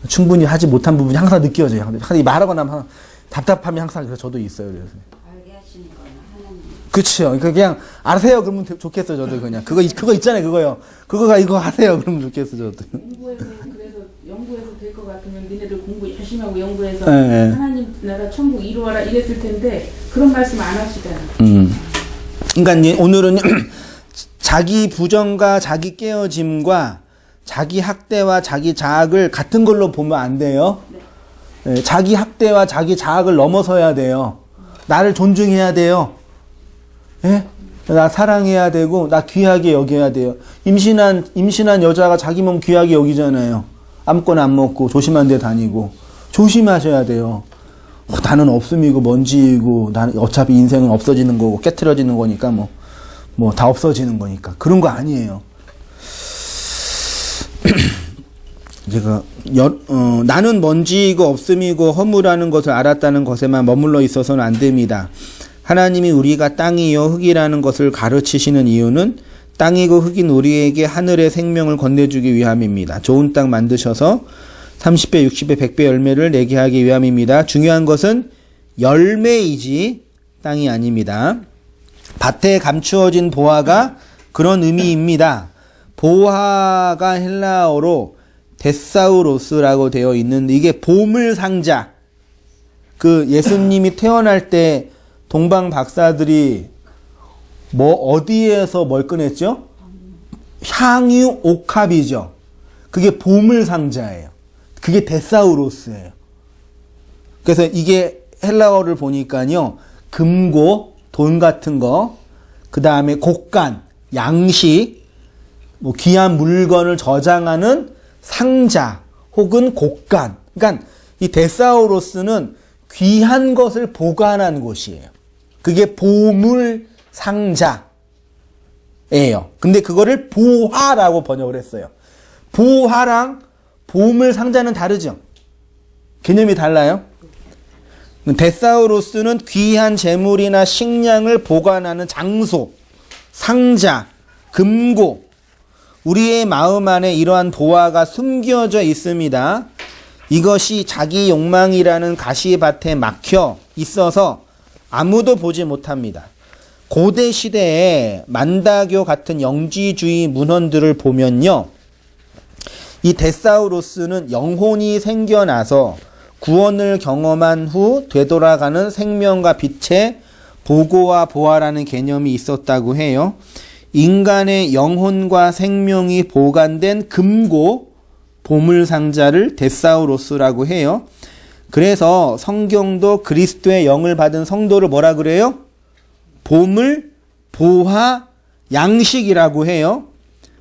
Speaker 1: 충분히 하지 못한 부분이 항상 느껴져요. 항상 말하고 나면 답답함이 항상 그래서 저도 있어요. 그래서.
Speaker 5: 알게 하시는 거나 하나님.
Speaker 1: 그렇죠. 그냥 아세요. 그러면 좋겠어요. 저도 그냥 그거 있잖아요. 그거요. 이거 하세요. 그러면 좋겠어. 저도.
Speaker 3: 연구해서 될 것 같으면 니네들 공부 열심히 하고 연구해서
Speaker 1: 네.
Speaker 3: 하나님 나라 천국 이루어라 이랬을 텐데 그런 말씀 안 하시잖아.
Speaker 1: 그러니까 이제 오늘은 자기 부정과 자기 깨어짐과 자기 학대와 자기 자학을 같은 걸로 보면 안 돼요. 네, 자기 학대와 자기 자학을 넘어서야 돼요. 나를 존중해야 돼요. 예? 나 사랑해야 되고 나 귀하게 여겨야 돼요. 임신한 여자가 자기 몸 귀하게 여기잖아요. 아무거나 안 먹고 조심한 데 다니고 조심하셔야 돼요. 나는 없음이고 먼지이고 나는 어차피 인생은 없어지는 거고 깨트려지는 거니까 뭐 다 없어지는 거니까 그런 거 아니에요. 제가 나는 먼지이고 없음이고 허무라는 것을 알았다는 것에만 머물러 있어서는 안 됩니다. 하나님이 우리가 땅이요 흙이라는 것을 가르치시는 이유는 땅이고 흙인 우리에게 하늘의 생명을 건네주기 위함입니다. 좋은 땅 만드셔서 30배, 60배, 100배 열매를 내게 하기 위함입니다. 중요한 것은 열매이지 땅이 아닙니다. 밭에 감추어진 보화가 그런 의미입니다. 보화가 헬라어로 데사우로스라고 되어 있는데 이게 보물상자. 예수님이 태어날 때 동방 박사들이 어디에서 뭘 꺼냈죠? 향유 옥합이죠. 그게 보물상자예요. 그게 데사우로스예요. 그래서 이게 헬라어를 보니까요. 금고, 돈 같은 거, 그 다음에 곡간, 양식, 귀한 물건을 저장하는 상자 혹은 곡간. 그러니까 이 데사우로스는 귀한 것을 보관한 곳이에요. 그게 보물 상자예요. 근데 그거를 보화라고 번역을 했어요. 보화랑 보물 상자는 다르죠. 개념이 달라요. 데사우로스는 귀한 재물이나 식량을 보관하는 장소, 상자, 금고. 우리의 마음 안에 이러한 보화가 숨겨져 있습니다. 이것이 자기 욕망이라는 가시밭에 막혀 있어서 아무도 보지 못합니다. 고대 시대에 만다교 같은 영지주의 문헌들을 보면요. 이 데사우로스는 영혼이 생겨나서 구원을 경험한 후 되돌아가는 생명과 빛의 보고와 보아라는 개념이 있었다고 해요. 인간의 영혼과 생명이 보관된 금고, 보물상자를 데사우로스라고 해요. 그래서 성경도 그리스도의 영을 받은 성도를 뭐라 그래요? 보물, 보화, 양식이라고 해요.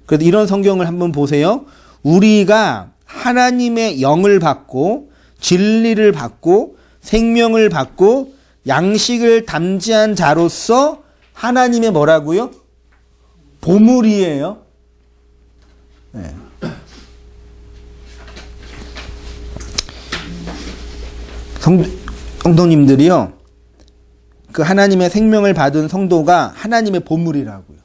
Speaker 1: 그래서 이런 성경을 한번 보세요. 우리가 하나님의 영을 받고 진리를 받고 생명을 받고 양식을 담지한 자로서 하나님의 뭐라고요? 보물이에요. 네. 성도님들이요. 그 하나님의 생명을 받은 성도가 하나님의 보물이라고요.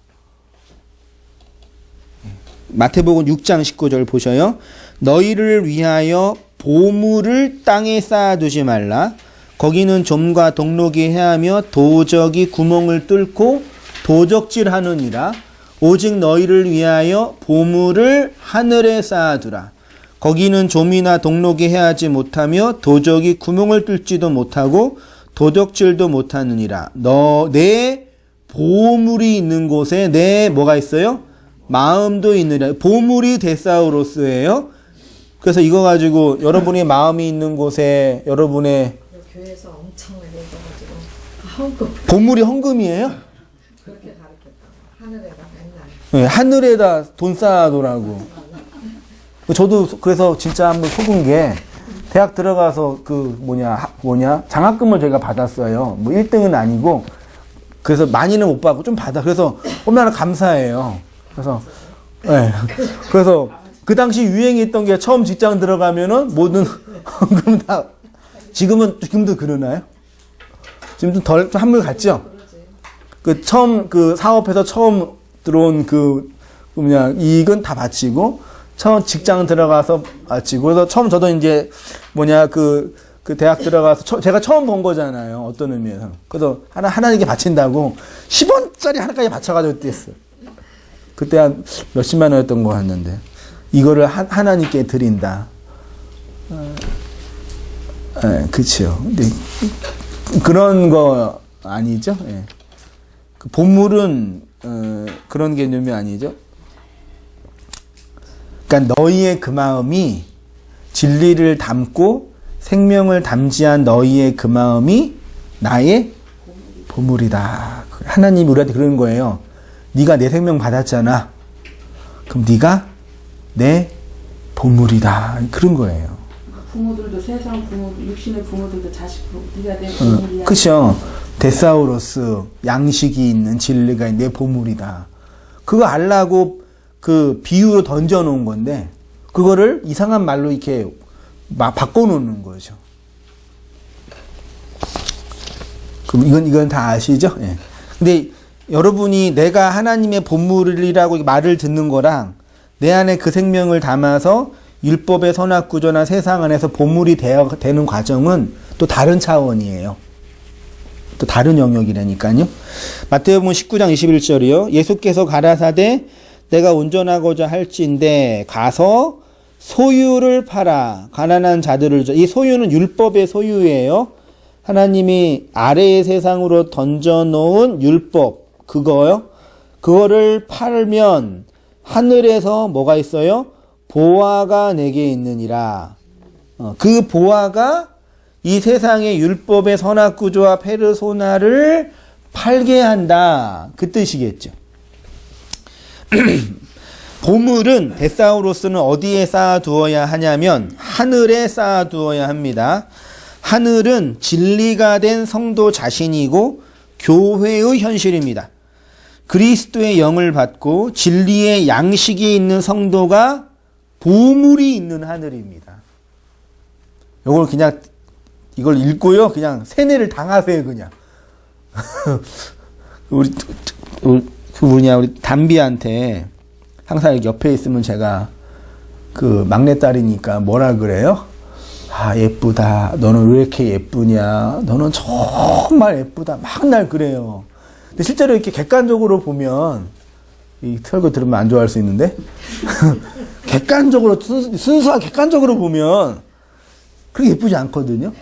Speaker 1: 마태복음 6장 19절 보셔요. 너희를 위하여 보물을 땅에 쌓아두지 말라. 거기는 좀과 동록이 해하며 도적이 구멍을 뚫고 도적질하느니라. 오직 너희를 위하여 보물을 하늘에 쌓아두라. 거기는 좀이나 동록이 해하지 못하며 도적이 구멍을 뚫지도 못하고 도적질도 못하느니라. 내 보물이 있는 곳에 내 뭐가 있어요? 마음도 있느니라. 보물이 데사우로스예요. 그래서 이거 가지고 여러분의 마음이 있는 곳에 여러분의
Speaker 2: 교회에서 엄청나게 해가지고 헌금
Speaker 1: 보물이 헌금이에요?
Speaker 2: 그렇게 가르쳤다. 하늘에다 맨날.
Speaker 1: 네, 하늘에다 돈 쌓아놓으라고. 저도 그래서 진짜 한번 속은 게 대학 들어가서 그 뭐냐 장학금을 제가 받았어요. 뭐 1등은 아니고 그래서 많이는 못 받고 좀 받아. 그래서 얼마나 감사해요. 그래서 네. 그래서 그 당시 유행했던 게 처음 직장 들어가면은 모든 헌금 다 지금도 그러나요? 지금 좀 덜 한물 같죠? 그 처음 그 사업해서 처음 들어온 이건 다 바치고 처음 직장 들어가서 바치고 그래서 처음 저도 이제 그 대학 들어가서 제가 처음 본 거잖아요. 어떤 의미에서. 그래서 하나님께 바친다고 10원짜리 하나까지 바쳐가지고 뗐어요. 그때 한 몇십만 원이었던 거 같는데 이거를 하나님께 드린다. 그치요. 근데 그런 거 아니죠? 예. 그 보물은 그런 개념이 아니죠. 그러니까 너희의 그 마음이 진리를 담고 생명을 담지한 너희의 그 마음이 나의 보물이다. 하나님이 우리한테 그러는 거예요. 네가 내 생명 받았잖아. 그럼 네가 내 보물이다. 그런 거예요.
Speaker 3: 부모들도 세상 부모, 육신의 부모들도 자식 네가 내 보물이야.
Speaker 1: 그렇죠. 데사우로스 양식이 있는 진리가 내 보물이다. 그거 알라고 그 비유로 던져 놓은 건데 그거를 이상한 말로 이렇게 막 바꿔 놓는 거죠. 그럼 이건 다 아시죠? 예. 근데 여러분이 내가 하나님의 보물이라고 말을 듣는 거랑 내 안에 그 생명을 담아서 율법의 선악구조나 세상 안에서 보물이 되는 과정은 또 다른 차원이에요. 또 다른 영역이라니까요. 마태복음 19장 21절이요. 예수께서 가라사대 내가 온전하고자 할지인데 가서 소유를 팔아 가난한 자들을 줘. 이 소유는 율법의 소유예요. 하나님이 아래의 세상으로 던져놓은 율법 그거요. 그거를 팔면 하늘에서 뭐가 있어요? 보화가 내게 있느니라. 그 보화가 이 세상의 율법의 선악구조와 페르소나를 팔게 한다. 그 뜻이겠죠. 보물은 데사우로스는 어디에 쌓아두어야 하냐면 하늘에 쌓아두어야 합니다. 하늘은 진리가 된 성도 자신이고 교회의 현실입니다. 그리스도의 영을 받고 진리의 양식이 있는 성도가 보물이 있는 하늘입니다. 이걸 읽고요. 그냥 세뇌를 당하세요, 그냥. 우리 담비한테 항상 이렇게 옆에 있으면 제가 그 막내딸이니까 뭐라 그래요? 아, 예쁘다. 너는 왜 이렇게 예쁘냐? 너는 정말 예쁘다. 막 날 그래요. 근데 실제로 이렇게 객관적으로 보면, 이 설교 들으면 안 좋아할 수 있는데, 객관적으로, 순수하게 객관적으로 보면, 그렇게 예쁘지 않거든요?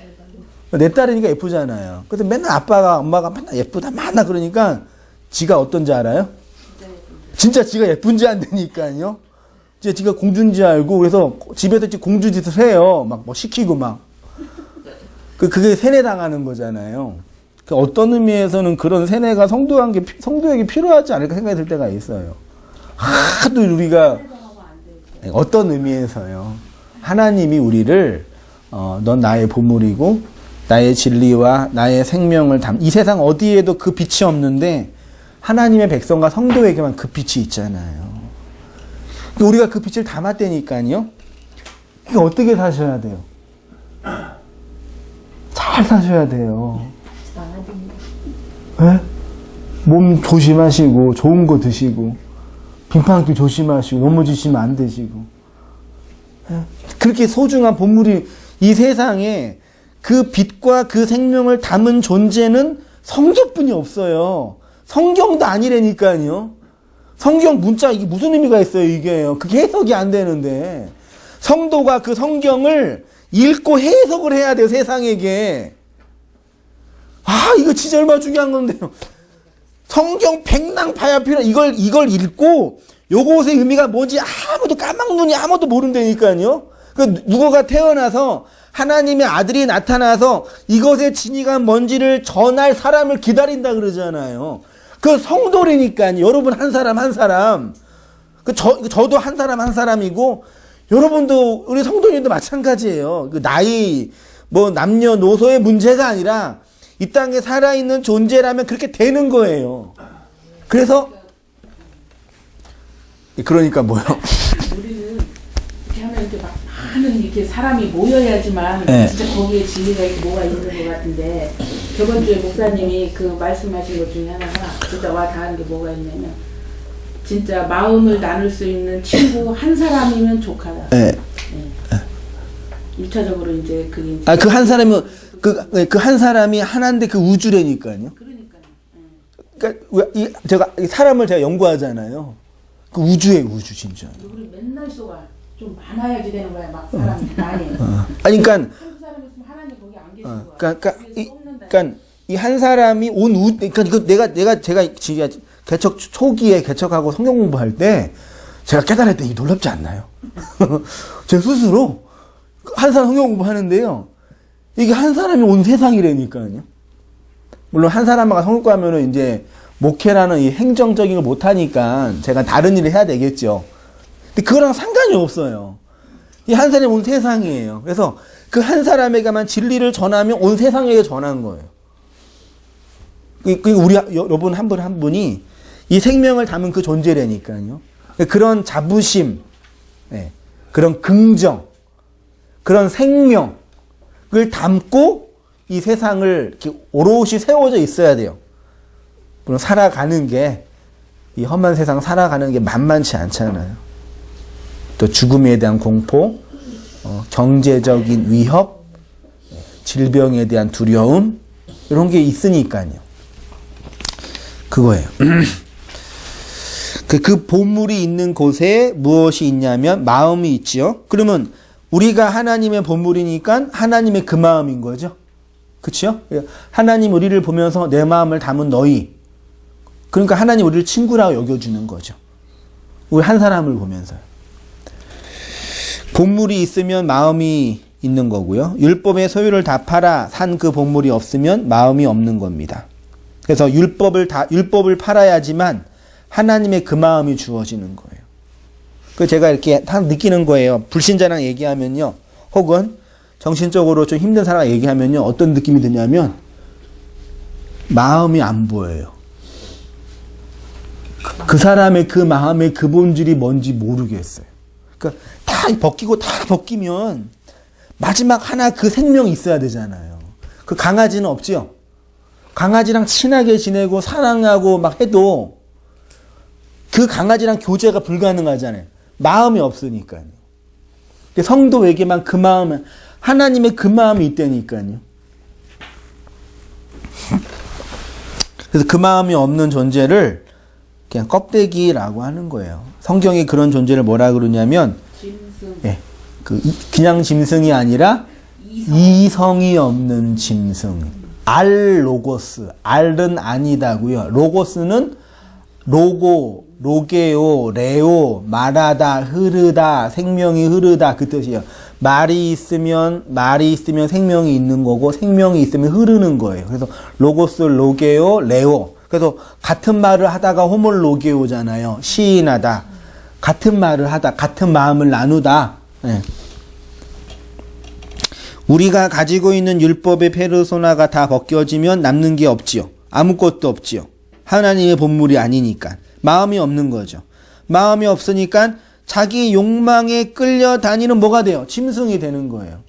Speaker 1: 내 딸이니까 예쁘잖아요. 그래서 맨날 엄마가 맨날 예쁘다, 맨날 그러니까, 지가 어떤지 알아요? 진짜 지가 예쁜지 안 되니까요. 지가 공주인지 알고, 그래서 집에서 공주짓을 해요. 막 뭐 시키고 막. 그게 세뇌당하는 거잖아요. 어떤 의미에서는 그런 세뇌가 성도에게 필요하지 않을까 생각이 들 때가 있어요. 하도 우리가, 어떤 의미에서요. 하나님이 우리를, 넌 나의 보물이고, 나의 진리와 나의 생명을 이 세상 어디에도 그 빛이 없는데, 하나님의 백성과 성도에게만 그 빛이 있잖아요. 우리가 그 빛을 담았다니까요. 그게 어떻게 사셔야 돼요? 잘 사셔야 돼요. 네? 몸 조심하시고 좋은 거 드시고 빙판길 조심하시고 넘어지시면 안 되시고 네? 그렇게 소중한 보물이 이 세상에 그 빛과 그 생명을 담은 존재는 성도뿐이 없어요. 성경도 아니라니까요. 성경 문자 이게 무슨 의미가 있어요, 이게요. 그게 해석이 안 되는데. 성도가 그 성경을 읽고 해석을 해야 돼요, 세상에게. 이거 진짜 얼마나 중요한 건데요. 성경 백낭파야피라 이걸 읽고 요것의 의미가 뭔지 아무도 모른다니까요. 그 누구가 태어나서 하나님의 아들이 나타나서 이것의 진위가 뭔지를 전할 사람을 기다린다 그러잖아요. 그 성도라니까요. 여러분 한 사람. 저도 한 사람이고 여러분도 우리 성도님도 마찬가지예요. 그 나이 뭐 남녀노소의 문제가 아니라 이 땅에 살아있는 존재라면 그렇게 되는 거예요. 그래서 그러니까 뭐요?
Speaker 3: 우리는 이렇게 하면 이렇게 막 많은 이렇게 사람이 모여야지만
Speaker 1: 네.
Speaker 3: 진짜 거기에 진리가 뭐가 있는 것 같은데 저번 주에 목사님이 그 말씀하신 것 중에 하나가 진짜 와 닿은 게 뭐가 있냐면 진짜 마음을 나눌 수 있는 친구 한 사람이면 족하다.
Speaker 1: 네.
Speaker 3: 1차적으로 이제 그게
Speaker 1: 그 한 사람이 그 한 사람이 하나인데 그 우주라니까요.
Speaker 3: 그러니까요.
Speaker 1: 그러니까 제가 이 사람을 제가 연구하잖아요. 그 우주예요, 우주 진짜.
Speaker 3: 우리 맨날 쏘가 좀 많아야지 되는 거야. 막 사람이 많이.
Speaker 1: 아니 그러니까
Speaker 3: 한두 사람 있으면 하나님 거기 안 계신 거야.
Speaker 1: 그러니까 이 한 사람이 온 우, 그러니까 이거 제가 지금 개척 초기에 개척하고 성경 공부할 때 제가 깨달았더니 이게 놀랍지 않나요? 제 스스로 한 사람 성경 공부하는데요. 이게 한 사람이 온 세상이라니까요. 물론 한 사람만 성경 공부하면은 이제 목회라는 이 행정적인 걸 못하니까 제가 다른 일을 해야 되겠죠. 근데 그거랑 상관이 없어요. 이 한 사람이 온 세상이에요. 그래서 그 한 사람에게만 진리를 전하면 온 세상에게 전한 거예요. 우리 여러분 한 분 한 분이 이 생명을 담은 그 존재라니까요. 그런 자부심, 그런 긍정, 그런 생명을 담고 이 세상을 이렇게 오롯이 세워져 있어야 돼요. 물론 살아가는 게, 이 험한 세상 살아가는 게 만만치 않잖아요. 또 죽음에 대한 공포, 경제적인 위협, 질병에 대한 두려움, 이런 게 있으니까요. 그거예요. 그 보물이 있는 곳에 무엇이 있냐면 마음이 있지요. 그러면 우리가 하나님의 보물이니까 하나님의 그 마음인 거죠. 그렇죠? 하나님 우리를 보면서 내 마음을 담은 너희. 그러니까 하나님 우리를 친구라고 여겨주는 거죠. 우리 한 사람을 보면서요. 보물이 있으면 마음이 있는 거고요. 율법의 소유를 다 팔아 산 그 보물이 없으면 마음이 없는 겁니다. 그래서 율법을 팔아야지만 하나님의 그 마음이 주어지는 거예요. 그 제가 이렇게 다 느끼는 거예요. 불신자랑 얘기하면요. 혹은 정신적으로 좀 힘든 사람과 얘기하면요. 어떤 느낌이 드냐면 마음이 안 보여요. 그 사람의 그 마음의 그 본질이 뭔지 모르겠어요. 그러니까 다 벗기면 마지막 하나 그 생명이 있어야 되잖아요. 그 강아지는 없지요. 강아지랑 친하게 지내고 사랑하고 막 해도 그 강아지랑 교제가 불가능하잖아요. 마음이 없으니까요. 성도에게만 그 마음은 하나님의 그 마음이 있다니까요. 그래서 그 마음이 없는 존재를 그냥 껍데기라고 하는 거예요. 성경이 그런 존재를 뭐라 그러냐면
Speaker 3: 짐승.
Speaker 1: 그냥 짐승이 아니라 이성이 없는 짐승. 알로고스. 알은 아니다고요. 로고스는 로고, 로게오, 레오, 말하다, 흐르다, 생명이 흐르다 그 뜻이에요. 말이 있으면 생명이 있는 거고 생명이 있으면 흐르는 거예요. 그래서 로고스, 로게오, 레오. 그래서 같은 말을 하다가 호몰로게오잖아요. 시인하다. 같은 말을 하다. 같은 마음을 나누다. 네. 우리가 가지고 있는 율법의 페르소나가 다 벗겨지면 남는 게 없지요. 아무것도 없지요. 하나님의 본물이 아니니까. 마음이 없는 거죠. 마음이 없으니까 자기 욕망에 끌려다니는 뭐가 돼요? 짐승이 되는 거예요.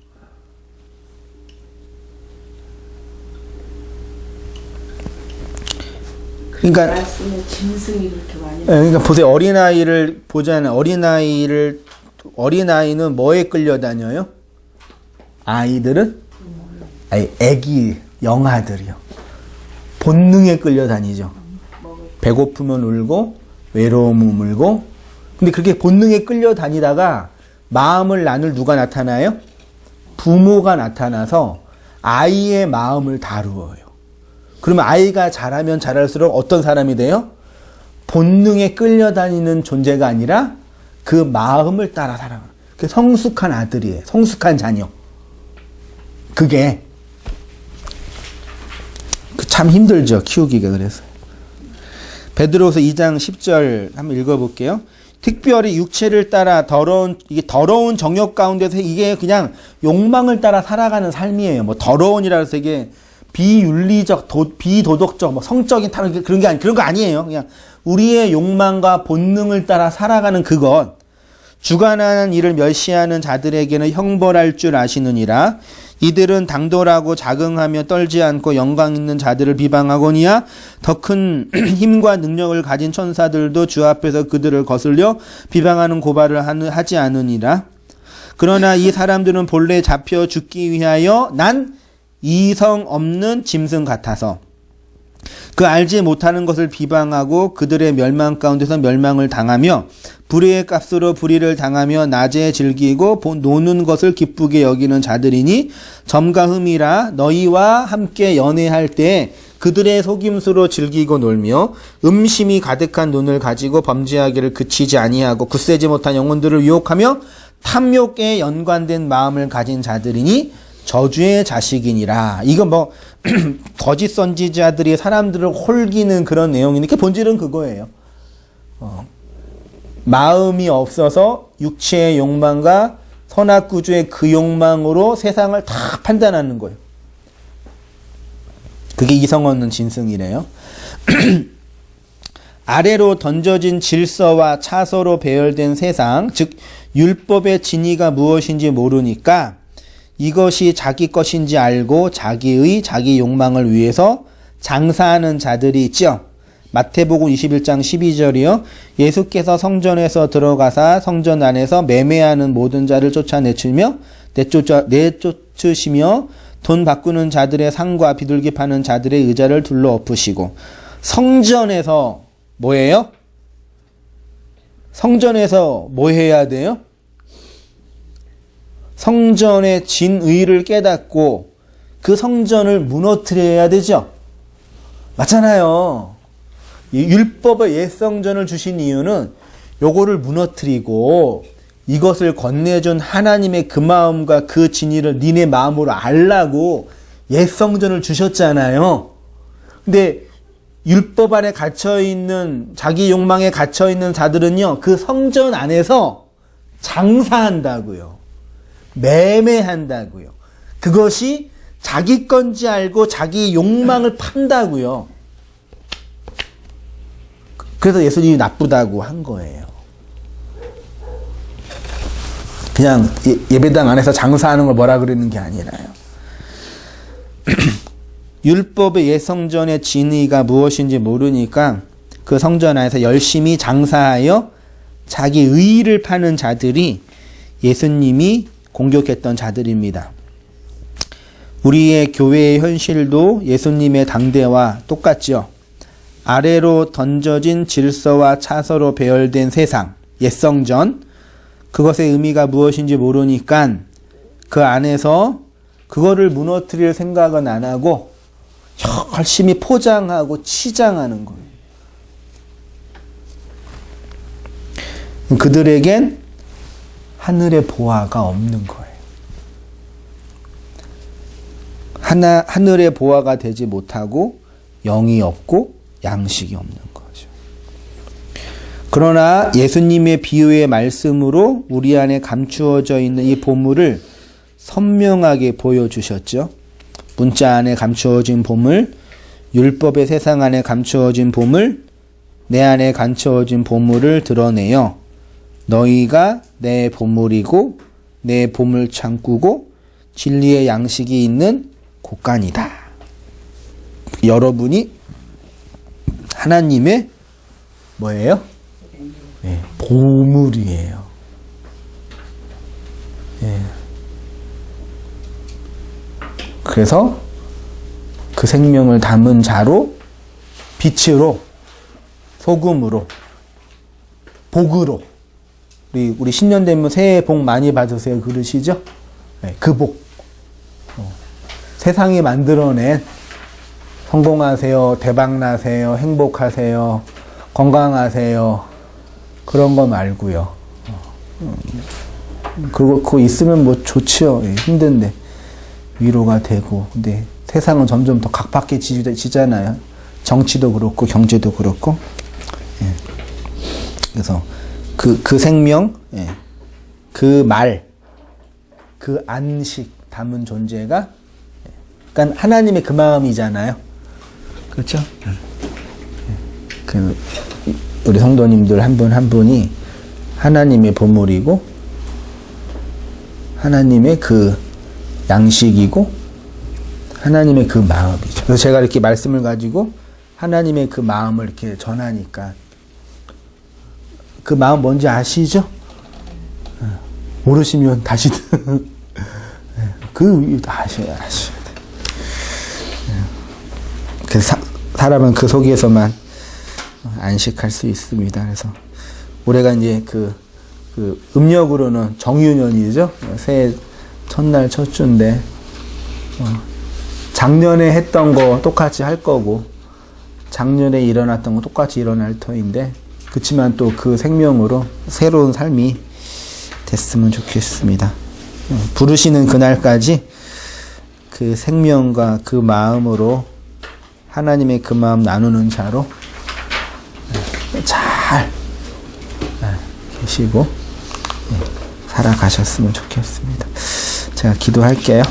Speaker 1: 그러니까
Speaker 3: 말씀에 짐승이 그렇게 많이.
Speaker 1: 그러니까 보세요. 어린아이를 보잖아요. 어린아이는 뭐에 끌려다녀요? 아이들은 애기 영아들이요. 본능에 끌려다니죠. 배고프면 울고 외로움을 물고. 근데 그렇게 본능에 끌려다니다가 마음을 나눌 누가 나타나요? 부모가 나타나서 아이의 마음을 다루어요. 그러면 아이가 자라면 자랄수록 어떤 사람이 돼요? 본능에 끌려다니는 존재가 아니라 그 마음을 따라 살아가는. 그 성숙한 아들이에요. 성숙한 자녀. 그게 참 힘들죠. 키우기가. 그래서 베드로서 2장 10절 한번 읽어볼게요. 특별히 육체를 따라 이게 더러운 정욕 가운데서 이게 그냥 욕망을 따라 살아가는 삶이에요. 뭐 더러운이라 해서 이게 비윤리적, 비도덕적, 뭐 성적인 탈 그런 거 아니에요. 그냥 우리의 욕망과 본능을 따라 살아가는 그것. 주관하는 일을 멸시하는 자들에게는 형벌할 줄 아시느니라. 이들은 당돌하고 자긍하며 떨지 않고 영광 있는 자들을 비방하거니와 더 큰 힘과 능력을 가진 천사들도 주 앞에서 그들을 거슬려 비방하는 고발을 하지 않으니라. 그러나 이 사람들은 본래 잡혀 죽기 위하여 난 이성 없는 짐승 같아서 그 알지 못하는 것을 비방하고 그들의 멸망 가운데서 멸망을 당하며 불의의 값으로 불의를 당하며 낮에 즐기고 노는 것을 기쁘게 여기는 자들이니 점과 흠이라. 너희와 함께 연애할 때 그들의 속임수로 즐기고 놀며 음심이 가득한 눈을 가지고 범죄하기를 그치지 아니하고 굳세지 못한 영혼들을 유혹하며 탐욕에 연관된 마음을 가진 자들이니 저주의 자식이니라. 이건 뭐 거짓 선지자들이 사람들을 홀기는 그런 내용이니까 본질은 그거예요. 마음이 없어서 육체의 욕망과 선악구주의 그 욕망으로 세상을 다 판단하는 거예요. 그게 이성 없는 짐승이래요. 아래로 던져진 질서와 차서로 배열된 세상, 즉 율법의 진의가 무엇인지 모르니까 이것이 자기 것인지 알고 자기 욕망을 위해서 장사하는 자들이 있죠. 마태복음 21장 12절이요. 예수께서 성전에서 들어가사 성전 안에서 매매하는 모든 자를 내쫓으시며 돈 바꾸는 자들의 상과 비둘기 파는 자들의 의자를 둘러 엎으시고. 성전에서 뭐예요? 성전에서 뭐 해야 돼요? 성전의 진의를 깨닫고 그 성전을 무너뜨려야 되죠. 맞잖아요. 율법의 옛 성전을 주신 이유는 요거를 무너뜨리고 이것을 건네준 하나님의 그 마음과 그 진의를 니네 마음으로 알라고 옛 성전을 주셨잖아요. 근데 율법 안에 갇혀있는, 자기 욕망에 갇혀있는 자들은요, 그 성전 안에서 장사한다고요. 매매한다고요. 그것이 자기 건지 알고 자기 욕망을 판다고요. 그래서 예수님이 나쁘다고 한 거예요. 그냥 예배당 안에서 장사하는 걸 뭐라 그러는 게 아니라요. 율법의 옛 성전의 진의가 무엇인지 모르니까 그 성전 안에서 열심히 장사하여 자기 의의를 파는 자들이 예수님이 공격했던 자들입니다. 우리의 교회의 현실도 예수님의 당대와 똑같죠. 아래로 던져진 질서와 차서로 배열된 세상, 옛성전, 그것의 의미가 무엇인지 모르니까 그 안에서 그거를 무너뜨릴 생각은 안 하고 열심히 포장하고 치장하는 거예요. 그들에겐 하늘의 보화가 없는 거예요. 하늘의 보화가 되지 못하고 영이 없고 양식이 없는 거죠. 그러나 예수님의 비유의 말씀으로 우리 안에 감추어져 있는 이 보물을 선명하게 보여주셨죠. 문자 안에 감추어진 보물, 율법의 세상 안에 감추어진 보물, 내 안에 감추어진 보물을 드러내요. 너희가 내 보물이고 내 보물 창고고 진리의 양식이 있는 곳간이다. 여러분이 하나님의 뭐예요? 네, 보물이에요. 네. 그래서 그 생명을 담은 자로, 빛으로, 소금으로, 복으로, 우리 신년 되면 새해 복 많이 받으세요 그러시죠? 네, 그 복. 세상이 만들어낸 성공하세요, 대박나세요, 행복하세요, 건강하세요. 그런 거 말고요. 그거 있으면 뭐 좋지요. 예, 힘든데 위로가 되고. 근데 세상은 점점 더 각박해지잖아요. 정치도 그렇고 경제도 그렇고. 예. 그래서 그 생명, 예. 그 말, 그 안식 담은 존재가, 그러니까 하나님의 그 마음이잖아요. 그렇죠? 그 우리 성도님들 한 분 한 분이 하나님의 보물이고 하나님의 그 양식이고 하나님의 그 마음이죠. 그래서 제가 이렇게 말씀을 가지고 하나님의 그 마음을 이렇게 전하니까 그 마음 뭔지 아시죠? 모르시면 다시 그 아셔야 돼. 그 사람은 그 속에서만 안식할 수 있습니다. 그래서 올해가 이제 그 음력으로는 정유년이죠. 새해 첫날 첫 주인데 작년에 했던 거 똑같이 할 거고 작년에 일어났던 거 똑같이 일어날 터인데 그렇지만 또 그 생명으로 새로운 삶이 됐으면 좋겠습니다. 부르시는 그날까지 그 생명과 그 마음으로 하나님의 그 마음 나누는 자로 잘 계시고 살아가셨으면 좋겠습니다. 제가 기도할게요.